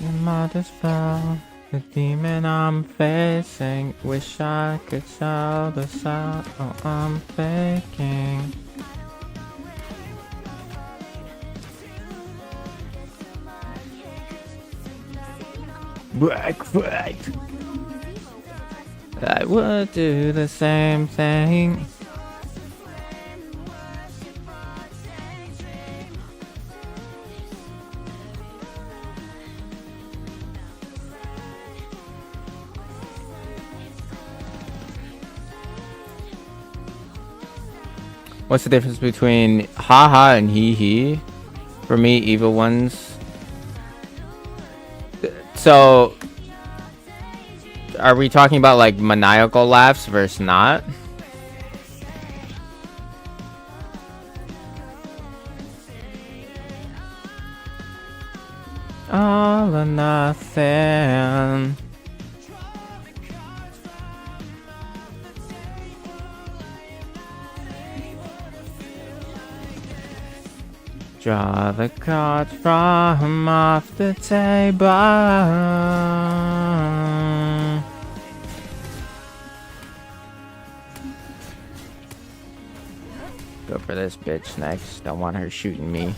The modest fell. The demon I'm facing. Wish I could sell the sound I'm faking. Black fight. I would do the same thing. What's the difference between haha and hee hee? For me, evil ones. So, are we talking about like maniacal laughs versus not? All or nothing. Draw the cards from off the table. Go for this bitch next. Don't want her shooting me.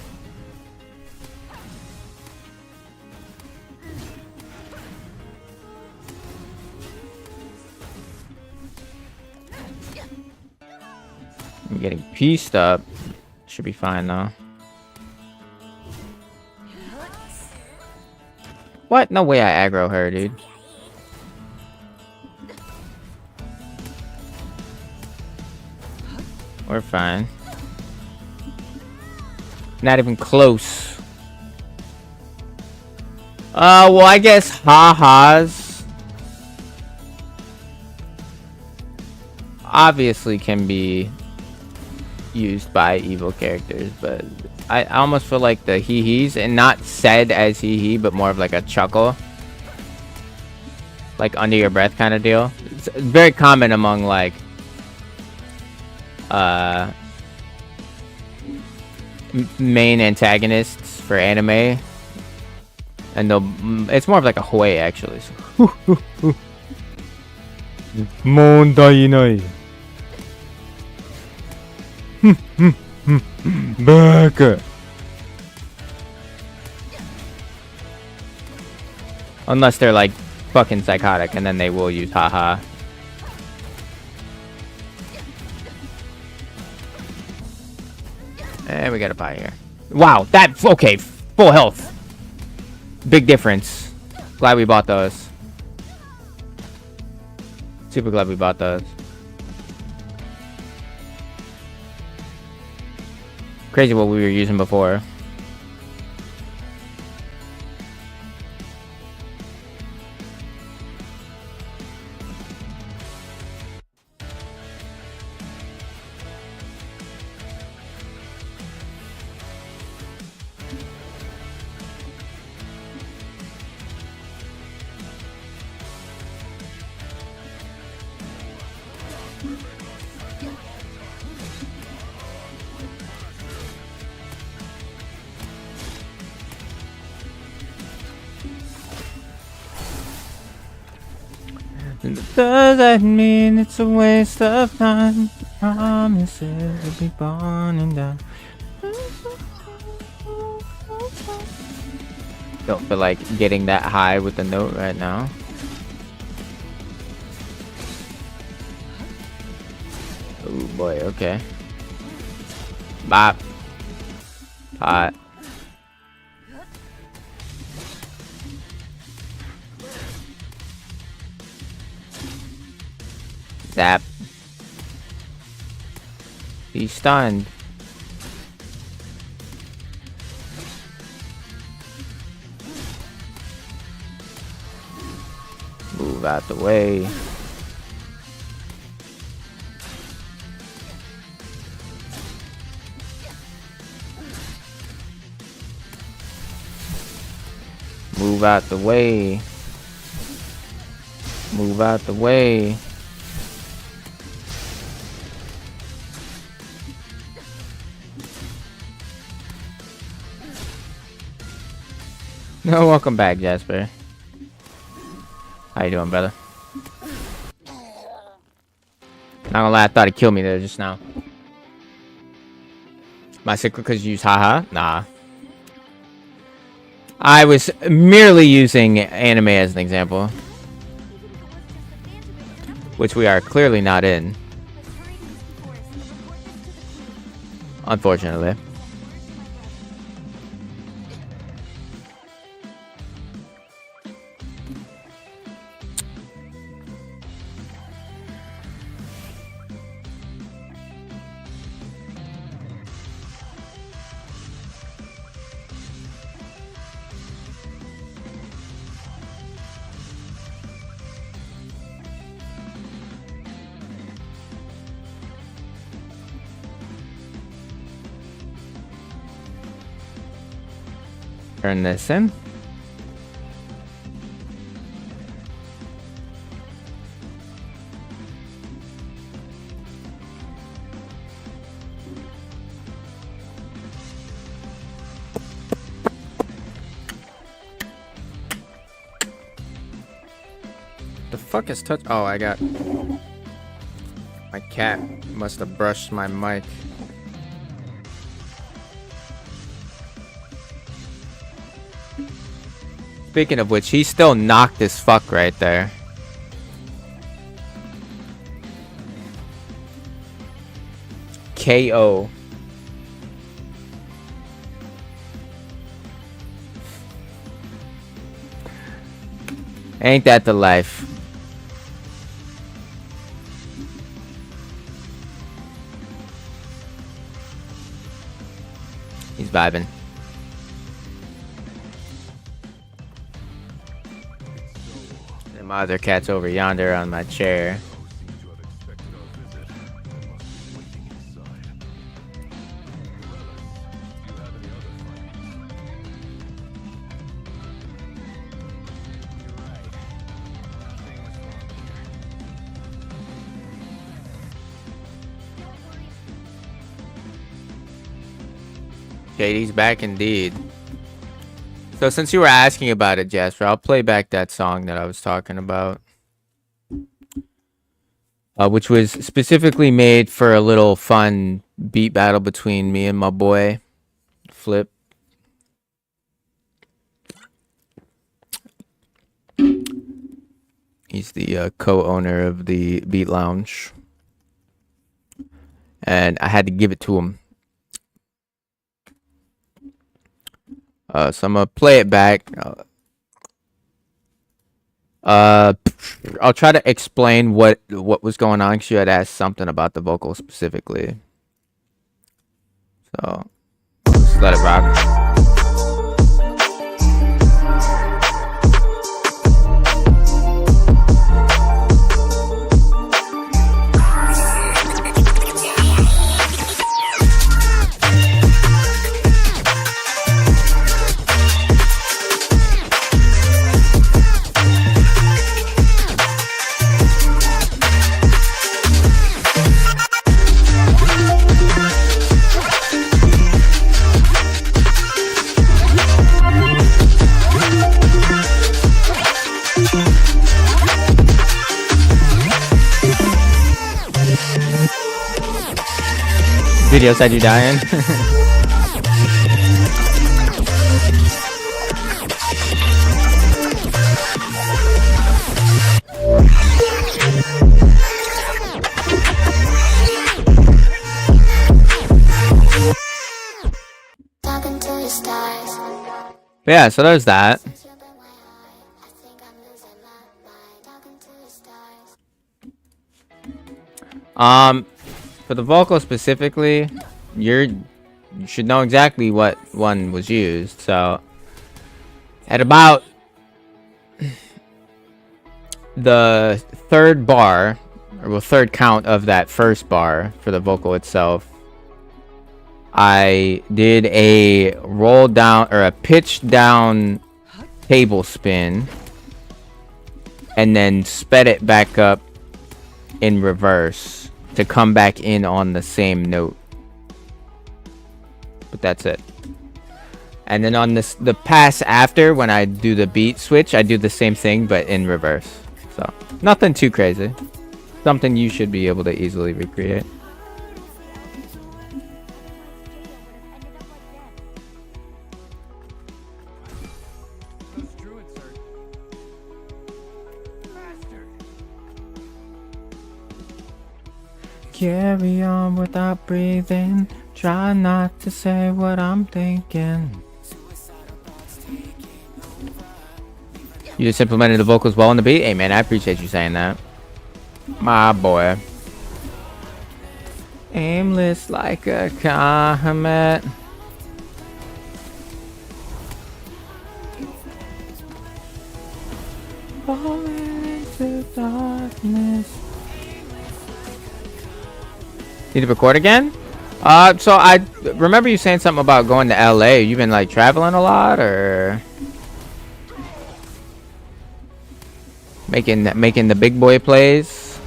I'm getting pieced up. Should be fine though. What? No way I aggro her, dude. We're fine. Not even close. Well, I guess ha-has obviously can be used by evil characters, but I almost feel like the hee-hees, and not said as hee-hee, but more of like a chuckle. Like under your breath kind of deal. It's very common among like main antagonists for anime. And it's more of like a hui actually. So. Mondai nai. Back. Unless they're like fucking psychotic, and then they will use haha. And we got a buy here. Wow, that okay, full health. Big difference. Glad we bought those. Super glad we bought those. Crazy what we were using before. Does that mean it's a waste of time? Promises will be born and die. Don't feel like getting that high with the note right now. Oh boy, okay. Bop. Pot. Zap. He's stunned. Move out the way. Move out the way. Move out the way. No, welcome back, Jasper. How you doing, brother? Not gonna lie, I thought it killed me there just now. My secret because you use haha? Nah. I was merely using anime as an example. Which we are clearly not in. Unfortunately. Turn this in. The fuck is touch? Oh, I got. My cat must have brushed my mic. Speaking of which, he still knocked as fuck right there. KO. Ain't that the life? He's vibing. My other cat's over yonder on my chair. Katie's back indeed. So since you were asking about it, Jasper, I'll play back that song that I was talking about. Which was specifically made for a little fun beat battle between me and my boy, Flip. He's the co-owner of the Beat Lounge. And I had to give it to him. So I'm gonna play it back. I'll try to explain what was going on because you had asked something about the vocal specifically. So just let it rock. Video said you dying. But yeah, so there's that. For the vocal specifically, you should know exactly what one was used. So at about the third bar, or well, third count of that first bar for the vocal itself, I did a roll down or a pitch down table spin and then sped it back up in reverse to come back in on the same note. But that's it. And then on this, the pass after, when I do the beat switch, I do the same thing but in reverse. So nothing too crazy. Something you should be able to easily recreate. Carry on without breathing. Try not to say what I'm thinking. You just implemented the vocals well on the beat? Hey man, I appreciate you saying that. My boy. Aimless like a comet. Falling into darkness. Need to record again? So I remember you saying something about going to LA. You've been like traveling a lot, or making the big boy plays?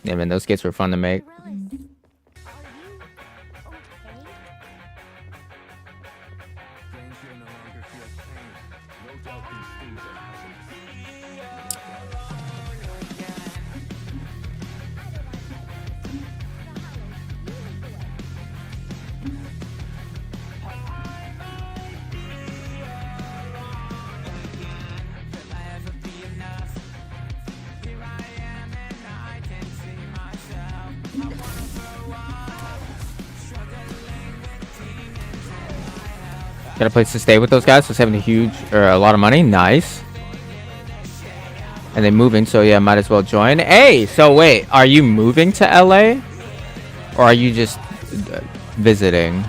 Yeah, man, those skits were fun to make. Got a place to stay with those guys, so it's having a lot of money. Nice. And then moving, so yeah, might as well join. Hey, so wait, are you moving to LA? Or are you just visiting?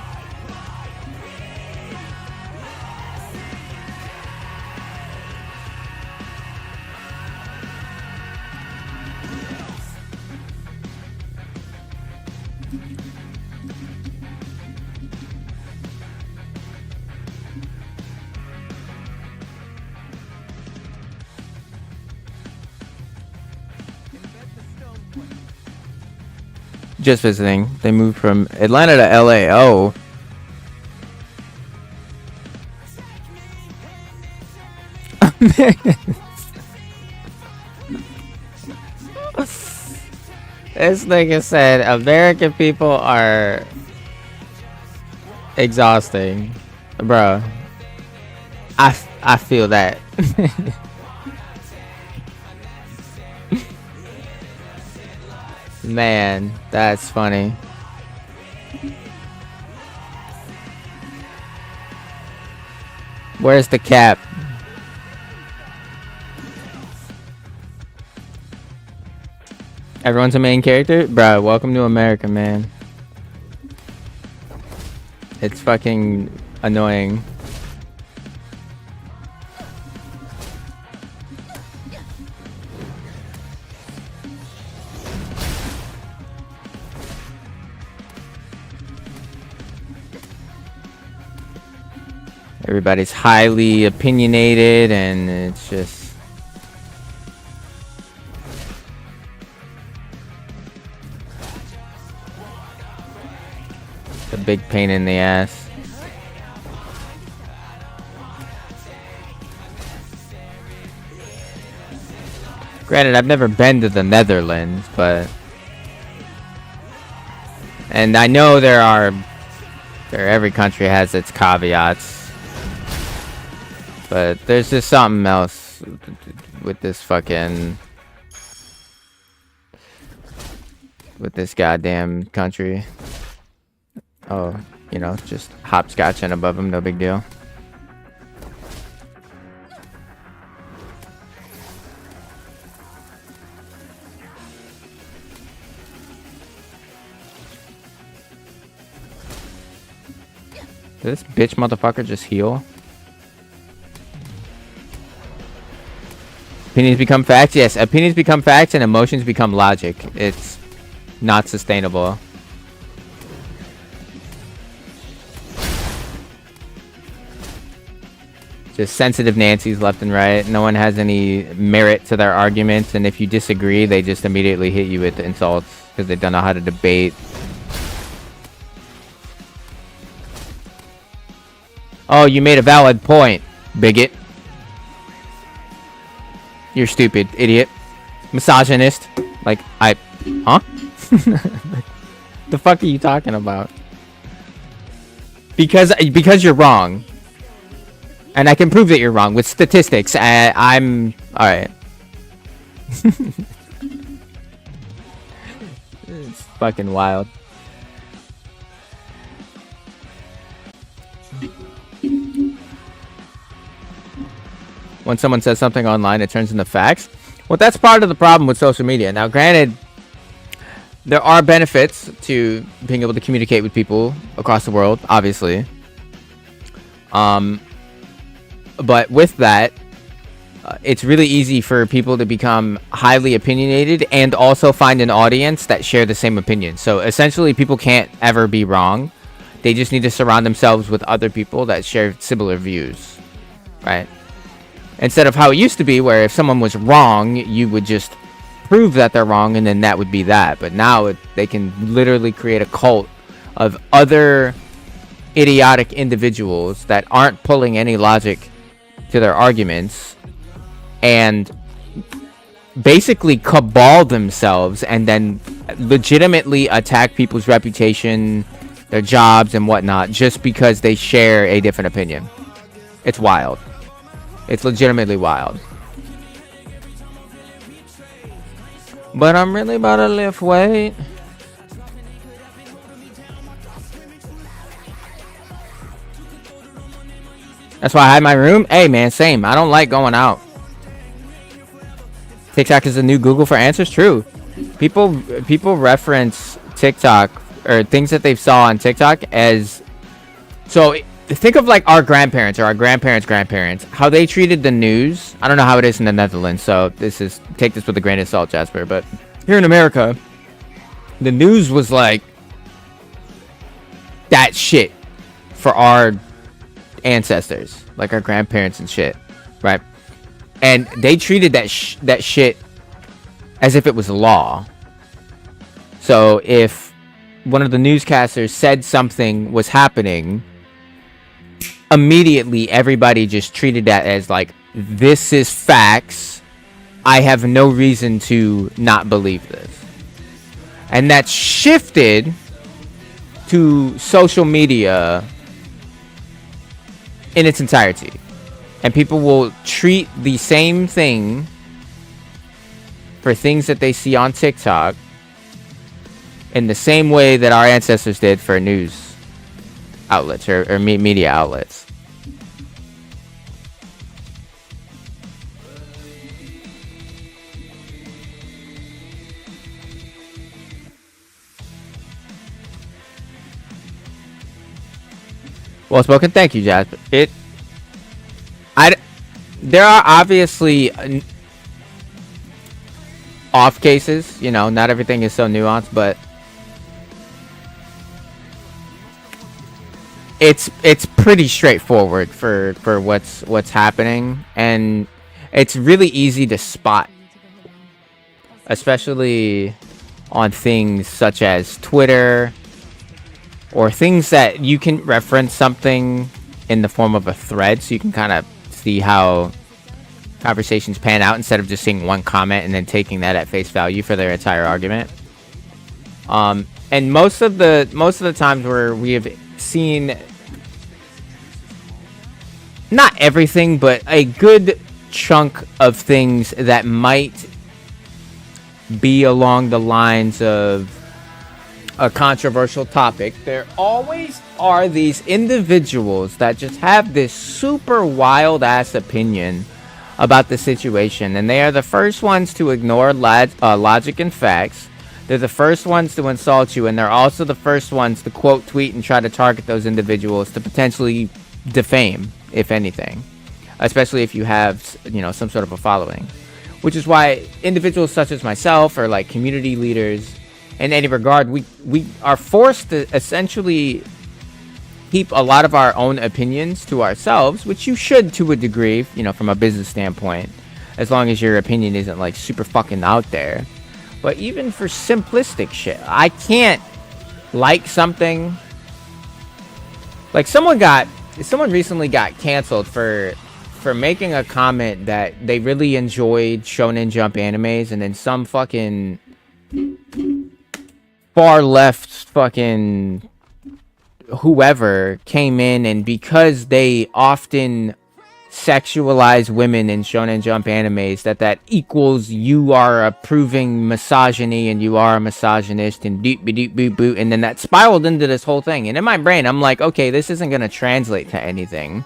Just visiting. They moved from Atlanta to LA. Oh. This nigga said American people are exhausting. Bro. I feel that. Man, that's funny. Where's the cap? Everyone's a main character? Bruh, welcome to America, man. It's fucking annoying. Everybody's highly opinionated, and it's just a big pain in the ass. Granted, I've never been to the Netherlands, but... And I know every country has its caveats. But there's just something else with this fucking... with this goddamn country. Oh, you know, just hopscotching above him, no big deal. Did this bitch motherfucker just heal? Opinions become facts? Yes, opinions become facts and emotions become logic. It's not sustainable. Just sensitive Nancy's left and right. No one has any merit to their arguments, and if you disagree, they just immediately hit you with insults because they don't know how to debate. Oh, you made a valid point, bigot. You're stupid, idiot. Misogynist. Like, huh? The fuck are you talking about? Because you're wrong. And I can prove that you're wrong with statistics. I'm... Alright. It's fucking wild. When someone says something online, it turns into facts. Well, that's part of the problem with social media. Now, granted, there are benefits to being able to communicate with people across the world, obviously. But with that, it's really easy for people to become highly opinionated and also find an audience that share the same opinion. So essentially, people can't ever be wrong. They just need to surround themselves with other people that share similar views, right? Instead of how it used to be, where if someone was wrong, you would just prove that they're wrong, and then that would be that. But now they can literally create a cult of other idiotic individuals that aren't pulling any logic to their arguments, and basically cabal themselves and then legitimately attack people's reputation, their jobs, and whatnot just because they share a different opinion. It's wild. It's legitimately wild. But I'm really about to lift weight. That's why I had my room. Hey man, same. I don't like going out. TikTok is the new Google for answers. True. People reference TikTok or things that they saw on TikTok as... So think of like our grandparents or our grandparents, how they treated the news. I don't know how it is in the Netherlands, so take this with a grain of salt, Jasper. But here in America, the news was like that shit for our ancestors, like our grandparents and shit, right? And they treated that shit as if it was law. So if one of the newscasters said something was happening, immediately everybody just treated that as like, this is facts. I have no reason to not believe this. And that's shifted to social media in its entirety. And people will treat the same thing for things that they see on TikTok in the same way that our ancestors did for news outlets or media outlets. Well spoken. Thank you, Jasper. There are obviously off cases, you know, not everything is so nuanced, but it's pretty straightforward for what's happening, and it's really easy to spot, especially on things such as Twitter or things that you can reference something in the form of a thread, so you can kind of see how conversations pan out instead of just seeing one comment and then taking that at face value for their entire argument. And most of the times where we have seen, not everything, but a good chunk of things that might be along the lines of a controversial topic, there always are these individuals that just have this super wild ass opinion about the situation, and they are the first ones to ignore logic and facts. They're the first ones to insult you, and they're also the first ones to quote tweet and try to target those individuals to potentially defame, if anything, especially if you have, you know, some sort of a following. Which is why individuals such as myself, or like community leaders in any regard, we are forced to essentially keep a lot of our own opinions to ourselves, which you should to a degree, you know, from a business standpoint, as long as your opinion isn't like super fucking out there. But even for simplistic shit, I can't like something. Like someone recently got canceled for making a comment that they really enjoyed Shonen Jump animes, and then some fucking far left fucking whoever came in, and because they often sexualize women in Shonen Jump animes, that equals you are approving misogyny and you are a misogynist and doop doop boop boop, and then that spiraled into this whole thing. And in my brain, I'm like, okay, this isn't gonna translate to anything.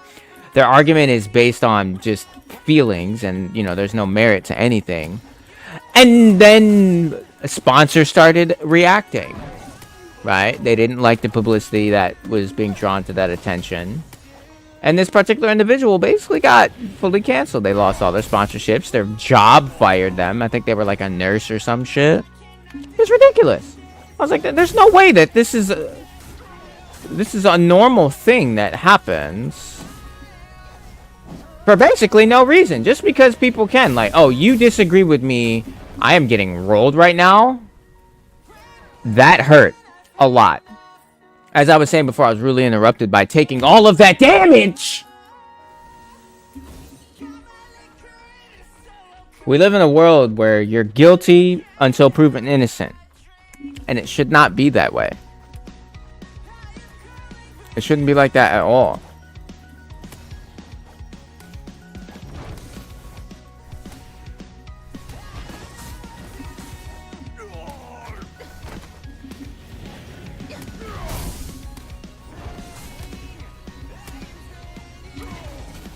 Their argument is based on just feelings, and you know, there's no merit to anything. And then a sponsor started reacting, right? They didn't like the publicity that was being drawn to that attention. And this particular individual basically got fully canceled. They lost all their sponsorships. Their job fired them. I think they were like a nurse or some shit. It's ridiculous. I was like, there's no way that this is a normal thing that happens for basically no reason. Just because people can. Like, oh, you disagree with me. I am getting rolled right now. That hurt a lot. As I was saying before, I was really interrupted by taking all of that damage. We live in a world where you're guilty until proven innocent. And it should not be that way. It shouldn't be like that at all.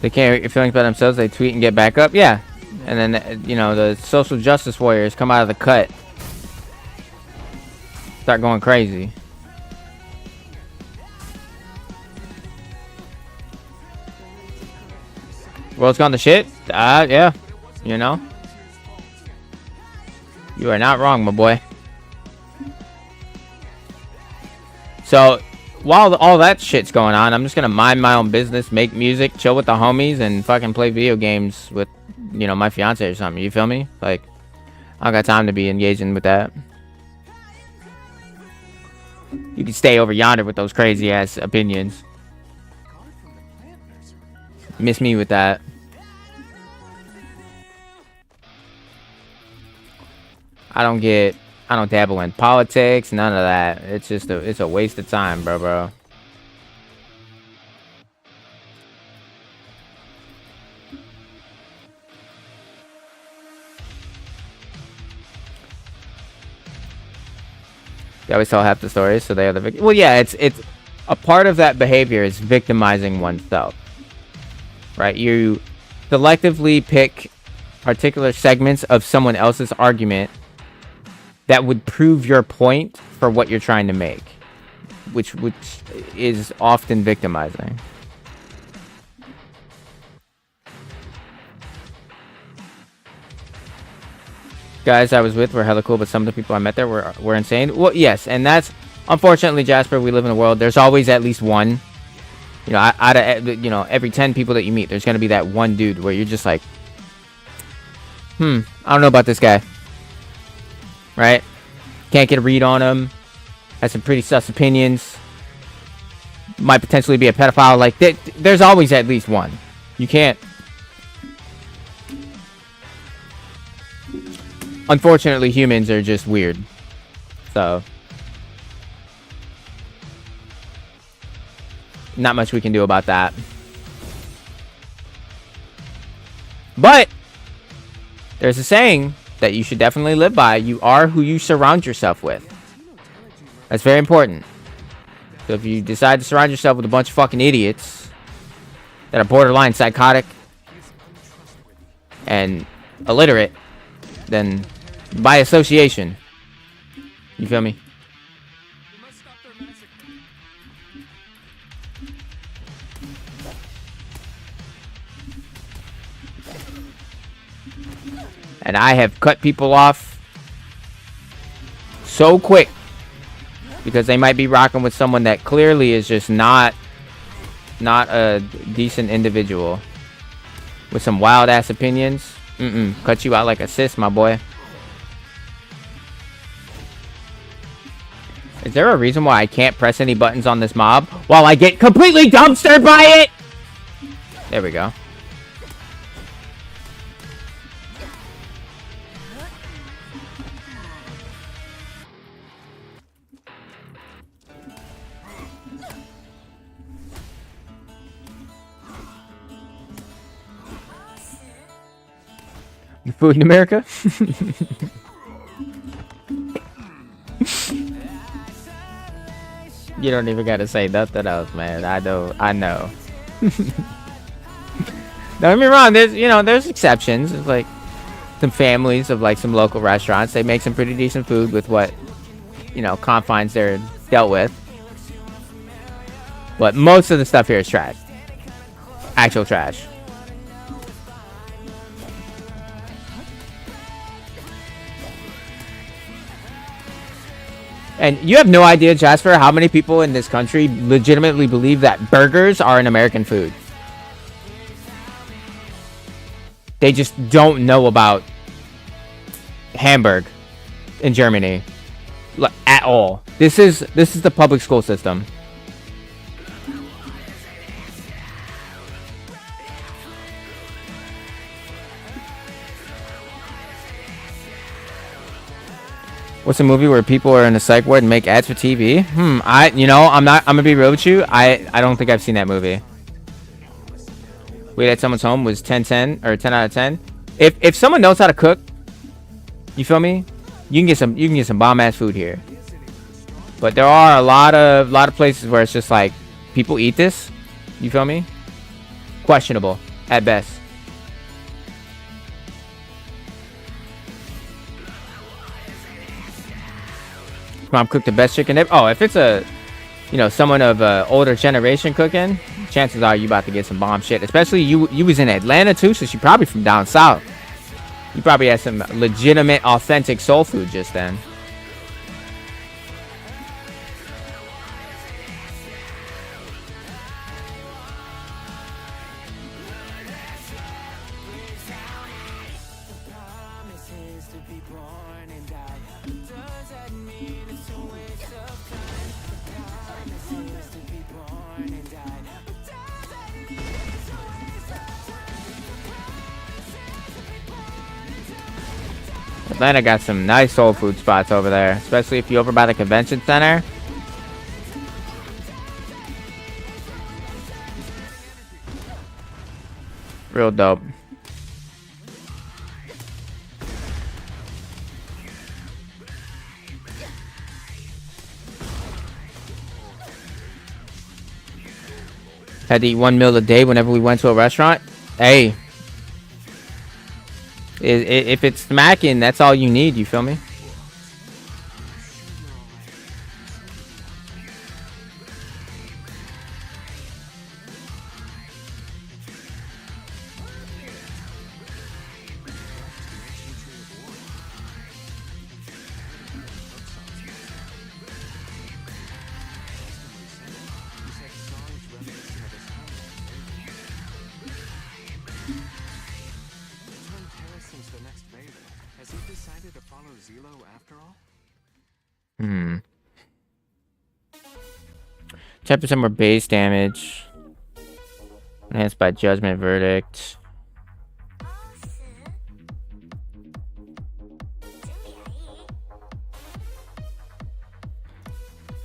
They can't get feelings about themselves, they tweet and get back up. Yeah. And then, you know, the social justice warriors come out of the cut. Start going crazy. World's gone to shit? Yeah. You know? You are not wrong, my boy. So, while all that shit's going on, I'm just gonna mind my own business, make music, chill with the homies, and fucking play video games with, you know, my fiance or something. You feel me? Like, I don't got time to be engaging with that. You can stay over yonder with those crazy ass opinions. Miss me with that. I don't dabble in politics, none of that. It's just it's a waste of time, bro. They always tell half the stories, so they are the victim. Well, yeah, it's a part of that behavior is victimizing oneself, right? You selectively pick particular segments of someone else's argument that would prove your point for what you're trying to make, which is often victimizing. Guys I was with were hella cool, but some of the people I met there were insane. Well, yes, and that's unfortunately, Jasper. We live in a world. There's always at least one. You know, out of, you know, every 10 people that you meet, there's gonna be that one dude where you're just like, I don't know about this guy. Right? Can't get a read on him. Has some pretty sus opinions. Might potentially be a pedophile. Like, there's always at least one. You can't unfortunately, humans are just weird. So, not much we can do about that. But there's a saying that you should definitely live by. You are who you surround yourself with. That's very important. So if you decide to surround yourself with a bunch of fucking idiots that are borderline psychotic and illiterate, then by association, you feel me? And I have cut people off so quick because they might be rocking with someone that clearly is just not a decent individual with some wild ass opinions. Cut you out like a sis, my boy. Is there a reason why I can't press any buttons on this mob while I get completely dumpstered by it? There we go. The food in America? You don't even gotta say nothing else, man. I know. Don't get me wrong, there's exceptions. It's like some families of like some local restaurants. They make some pretty decent food with what, confines they're dealt with. But most of the stuff here is trash. Actual trash. And you have no idea, Jasper, how many people in this country legitimately believe that burgers are an American food. They just don't know about Hamburg in Germany at all. This is the public school system. What's a movie where people are in a psych ward and make ads for TV? I'm gonna be real with you. I don't think I've seen that movie. Wait at Someone's Home was 10/10 or 10 out of 10. If someone knows how to cook, you feel me? You can get some bomb ass food here. But there are a lot of places where it's just like people eat this. You feel me? Questionable at best. Mom cooked the best chicken ever. Oh, if it's someone of older generation cooking, chances are you about to get some bomb shit. Especially you was in Atlanta too, so she probably from down south. You probably had some legitimate, authentic soul food just then. Atlanta got some nice soul food spots over there, especially if you're over by the convention center. Real dope. Had to eat one meal a day whenever we went to a restaurant. Hey. If it's smacking, that's all you need, you feel me? Chapter some more base damage. Enhanced by judgment verdict.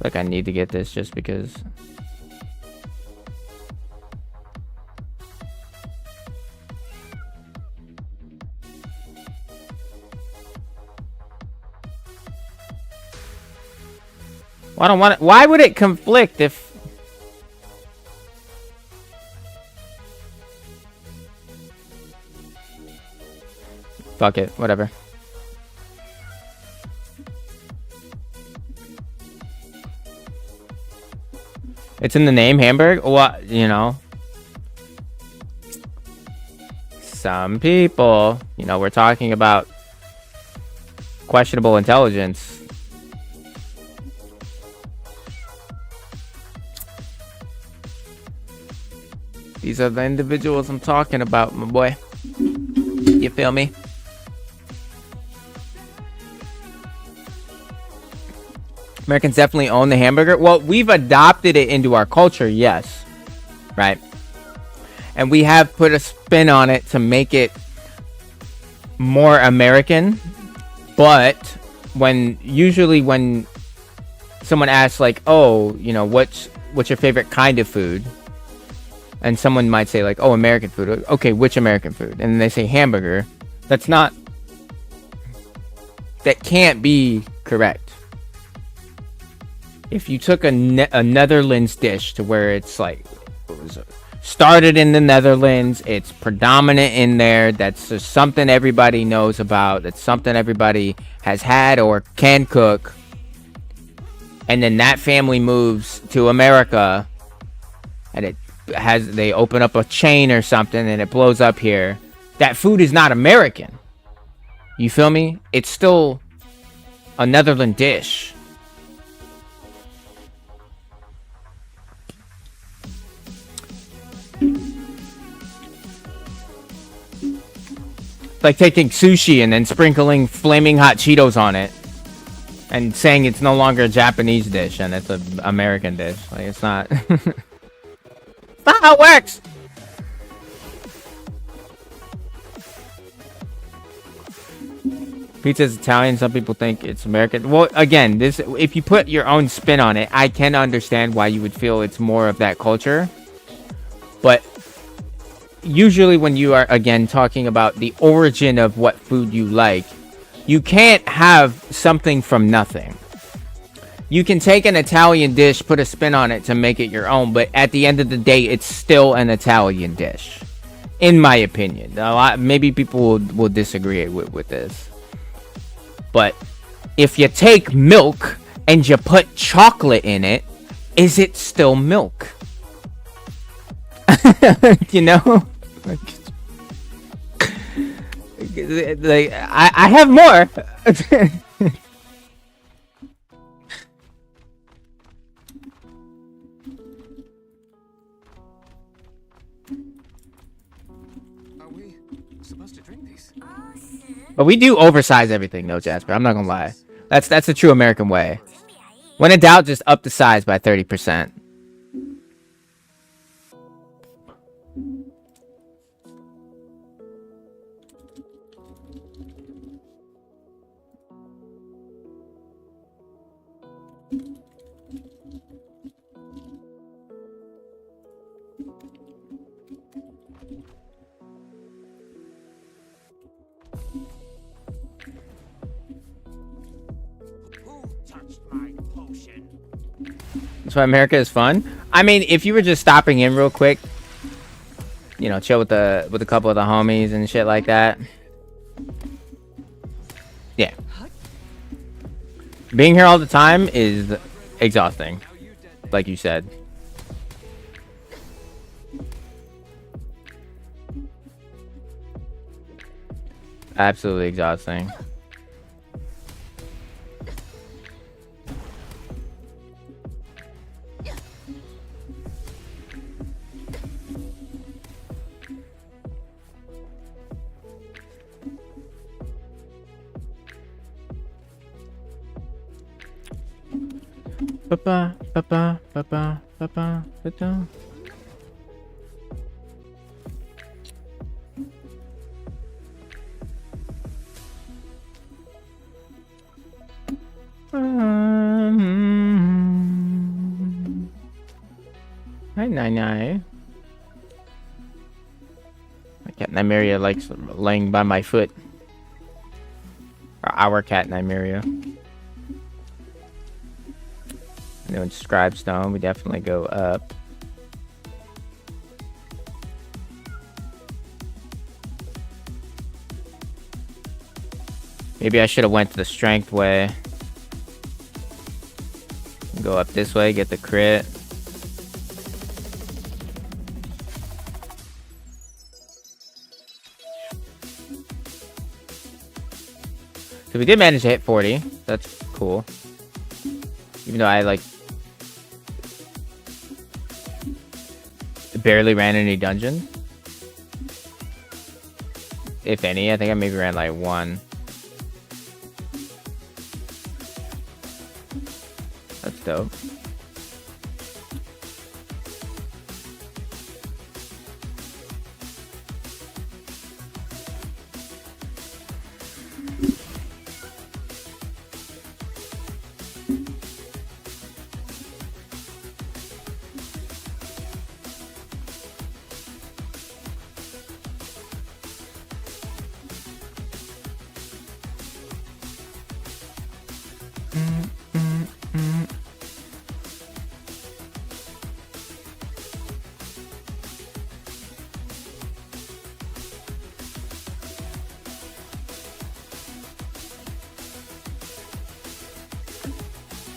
Like I need to get this just because. Well, I don't want it. Why would it conflict if? Fuck it, whatever. It's in the name, Hamburg. What, you know? Some people, you know, we're talking about questionable intelligence. These are the individuals I'm talking about, my boy. You feel me? Americans definitely own the hamburger. Well, we've adopted it into our culture, yes. Right? And we have put a spin on it to make it more American. But usually when someone asks like, oh, you know, what's your favorite kind of food? And someone might say like, oh, American food. Okay, which American food? And then they say hamburger. That can't be correct. If you took a Netherlands dish to where it's like started in the Netherlands, it's predominant in there, that's just something everybody knows about, that's something everybody has had or can cook, and then that family moves to America and they open up a chain or something and it blows up here, that food is not American. You feel me? It's still a Netherlands dish. Like taking sushi and then sprinkling flaming hot Cheetos on it and saying it's no longer a Japanese dish and it's an American dish. Like, it's not. That's not how it works. Pizza's Italian. Some people think it's American. Well, again, if you put your own spin on it, I can understand why you would feel it's more of that culture. But usually when you are, again, talking about the origin of what food you like, you can't have something from nothing. You can take an Italian dish, put a spin on it to make it your own, but at the end of the day, it's still an Italian dish, in my opinion. Maybe people will disagree with this. But if you take milk and you put chocolate in it, is it still milk? You know? Like, I have more. Are we supposed to drink these? But we do oversize everything, though, Jasper. I'm not gonna lie. That's the true American way. When in doubt, just up the size by 30%. That's why America is fun. I mean, if you were just stopping in real quick, you know, chill with a couple of the homies and shit like that. Yeah. Being here all the time is exhausting, like you said. Absolutely exhausting. Ba-ba, ba-ba, ba-ba, ba-ba, ba-da. Nine. My cat Nymeria likes laying by my foot. Or our cat Nymeria. New inscribed stone. We definitely go up. Maybe I should have went to the strength way. Go up this way, get the crit. So we did manage to hit 40. That's cool. Even though I like barely ran any dungeons. If any, I think I maybe ran like one. That's dope.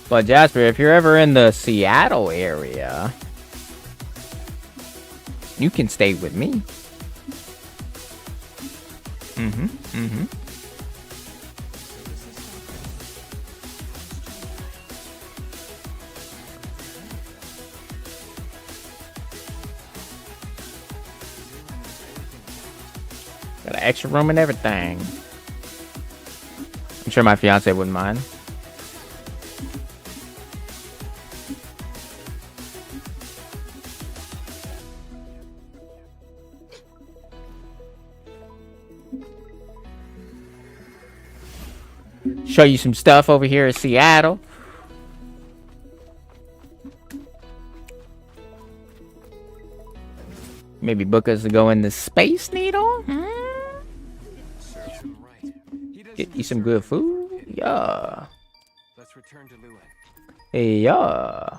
But Jasper, if you're ever in the Seattle area, you can stay with me. Got an extra room and everything. I'm sure my fiance wouldn't mind. Show you some stuff over here in Seattle. Maybe book us to go in the Space Needle. Get you some good food. Yeah. Let's return to Lewin. Hey, yeah.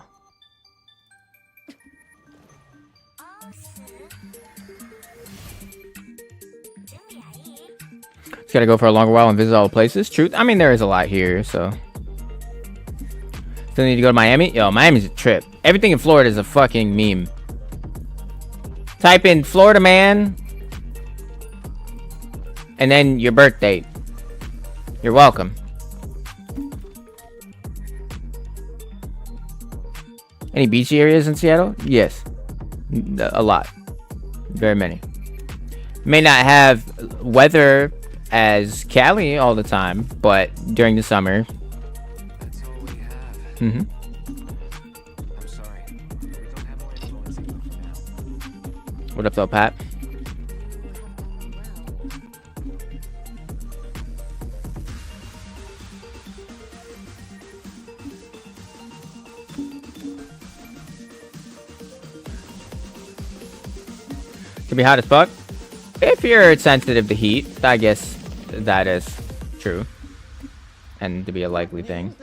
Just gotta go for a longer while and visit all the places. Truth. I mean, there is a lot here, so. Still need to go to Miami? Yo, Miami's a trip. Everything in Florida is a fucking meme. Type in Florida man. And then your birth date. You're welcome. Any beachy areas in Seattle? Yes. A lot. Very many. May not have weather as Cali all the time, but during the summer. That's all we have. Mm-hmm. I'm sorry. We don't have more influence for now. What up, though, Pat? Can be hot as fuck. If you're sensitive to heat, I guess that is true. And to be a likely thing.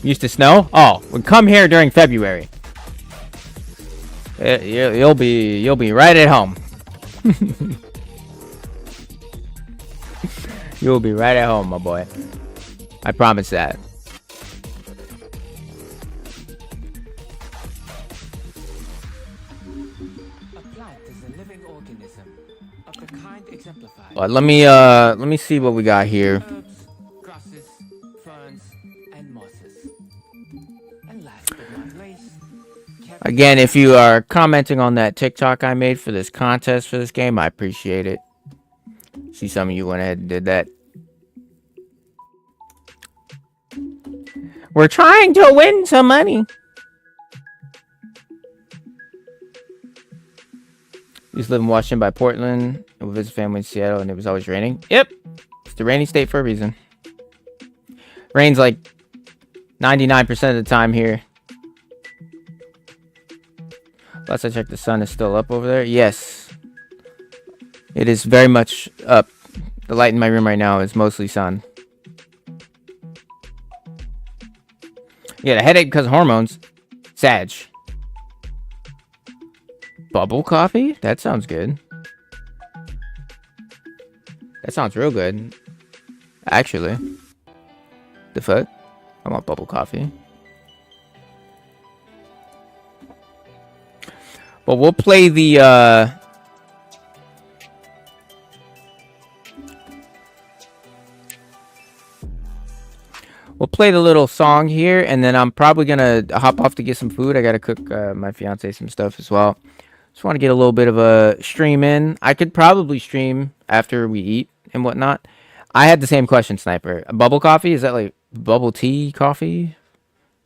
Used to snow? Oh, we come here during February. You'll be right at home. You'll be right at home, my boy. I promise that. A plant is a living organism of the kind exemplified. Let me see what we got here. Herbs, grasses, ferns, and mosses. And last but not least, Again, if you are commenting on that TikTok I made for this contest for this game, I appreciate it. See, some of you went ahead and did that. We're trying to win some money. Used to live in Washington by Portland. It We'll visit family in Seattle, and it was always raining. Yep, it's the rainy state for a reason. Rains like 99% of the time here. Last I checked, the sun is still up over there. Yes, it is very much up. The light in my room right now is mostly sun. Yeah, the headache because of hormones. Sag. Bubble coffee? That sounds good. That sounds real good. Actually. The fuck? I want bubble coffee. But we'll play the we'll play the little song here, and then I'm probably gonna hop off to get some food. I gotta cook my fiance some stuff as well. Just want to get a little bit of a stream in. I could probably stream after we eat and whatnot. I had the same question, Sniper. Bubble coffee? Is that like bubble tea coffee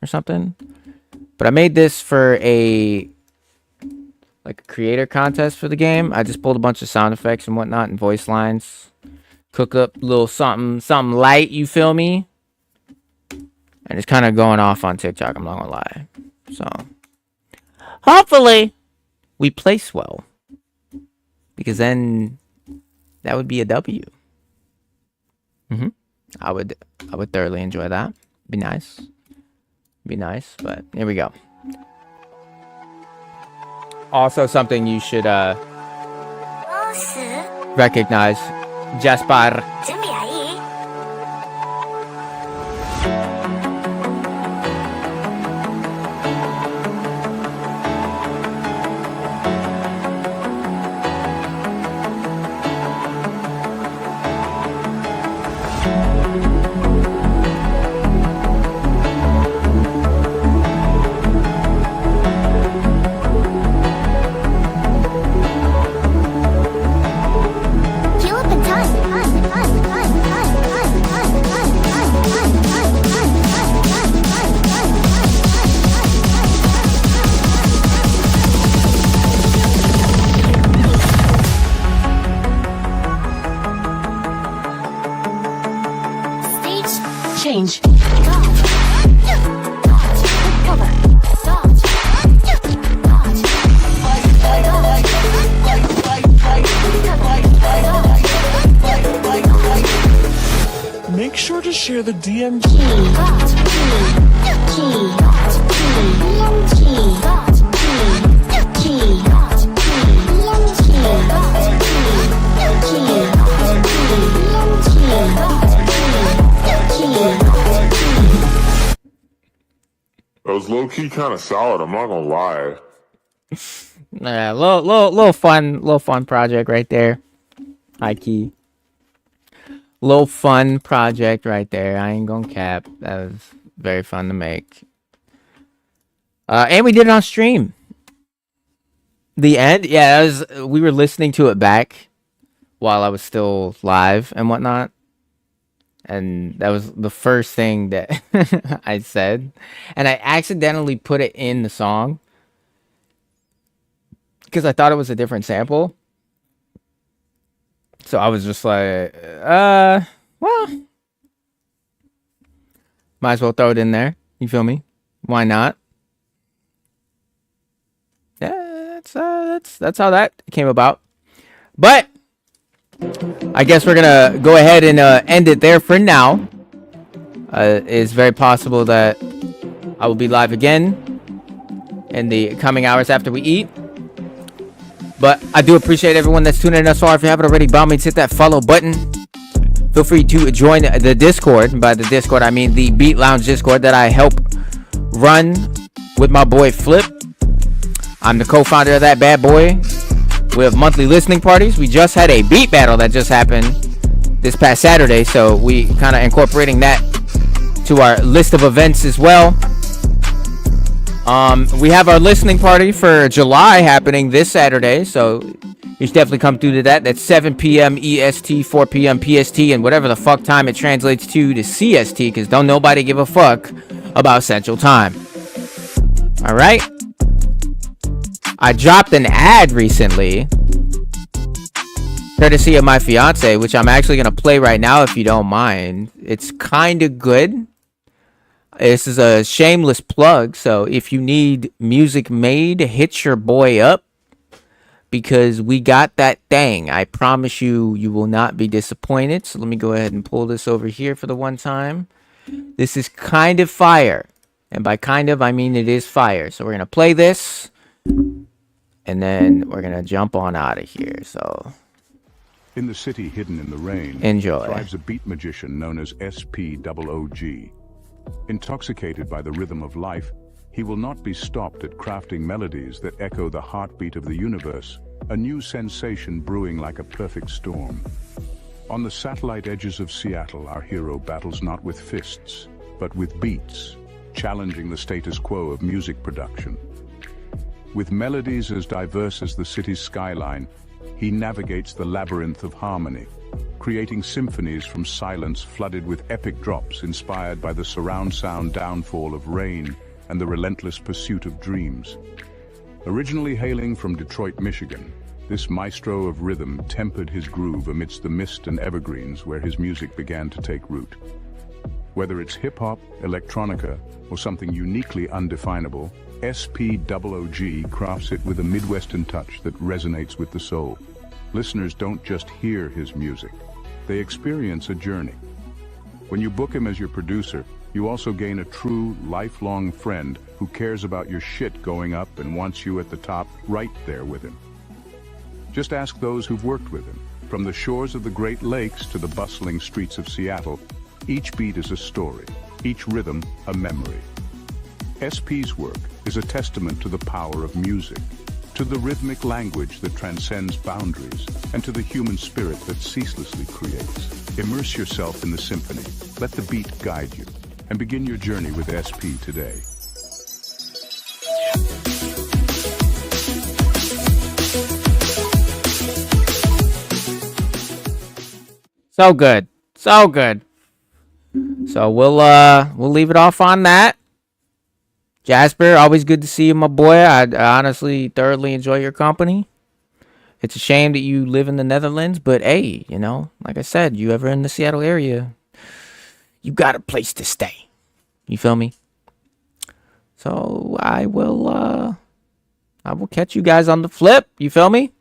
or something? But I made this for a creator contest for the game. I just pulled a bunch of sound effects and whatnot and voice lines. Cook up a little something light, you feel me? And it's kind of going off on TikTok, I'm not gonna lie. So, hopefully, we place well. Because then, that would be a W. I would thoroughly enjoy that. Be nice. Be nice, but here we go. Also something you should recognize. Jasper. Change. Make sure to share the DM. That was low-key kind of solid, I'm not gonna lie. Yeah, little fun project right there. High key. Little fun project right there. I ain't gonna cap. That was very fun to make. And we did it on stream. The end? Yeah, that was, we were listening to it back while I was still live and whatnot. And that was the first thing that I said. And I accidentally put it in the song because I thought it was a different sample. So I was just like, well, might as well throw it in there. You feel me? Why not? Yeah, that's how that came about. But I guess we're gonna go ahead and end it there for now. It's very possible that I will be live again in the coming hours after we eat. But I do appreciate everyone that's tuning in us far. If you haven't already, by all means, hit that follow button. Feel free to join the Discord. And by the Discord, I mean the Beat Lounge Discord that I help run with my boy Flip. I'm the co-founder of that bad boy. We have monthly listening parties. We just had a beat battle that just happened this past Saturday. So we kind of incorporating that to our list of events as well. We have our listening party for July happening this Saturday, so you should definitely come through to that. That's 7 p.m. EST, 4 p.m. PST, and whatever the fuck time it translates to CST, because don't nobody give a fuck about Central Time. All right? I dropped an ad recently courtesy of my fiance, which I'm actually gonna play right now if you don't mind. It's kind of good. This is a shameless plug, so if you need music made, hit your boy up, because we got that thing. I promise you, you will not be disappointed. So let me go ahead and pull this over here for the one time. This is kind of fire, and by kind of, I mean it is fire. So we're gonna play this, and then we're gonna jump on out of here. So in the city hidden in the rain, enjoy. Thrives a beat magician known as SPOOG. Intoxicated by the rhythm of life, he will not be stopped at crafting melodies that echo the heartbeat of the universe, a new sensation brewing like a perfect storm. On the satellite edges of Seattle, our hero battles not with fists, but with beats, challenging the status quo of music production. With melodies as diverse as the city's skyline, he navigates the labyrinth of harmony, creating symphonies from silence flooded with epic drops inspired by the surround sound downfall of rain and the relentless pursuit of dreams. Originally hailing from Detroit, Michigan, this maestro of rhythm tempered his groove amidst the mist and evergreens where his music began to take root. Whether it's hip-hop, electronica, or something uniquely undefinable, SPOOG crafts it with a Midwestern touch that resonates with the soul. Listeners don't just hear his music, they experience a journey. When you book him as your producer, you also gain a true, lifelong friend who cares about your shit going up and wants you at the top, right there with him. Just ask those who've worked with him. From the shores of the Great Lakes to the bustling streets of Seattle, each beat is a story, each rhythm a memory. SP's work is a testament to the power of music, to the rhythmic language that transcends boundaries, and to the human spirit that ceaselessly creates. Immerse yourself in the symphony, let the beat guide you, and begin your journey with SP today. So good. So good. So we'll leave it off on that. Jasper, always good to see you, my boy. I honestly thoroughly enjoy your company. It's a shame that you live in the Netherlands, but hey, you know, like I said, you ever in the Seattle area, you got a place to stay. You feel me? So I will catch you guys on the flip. You feel me?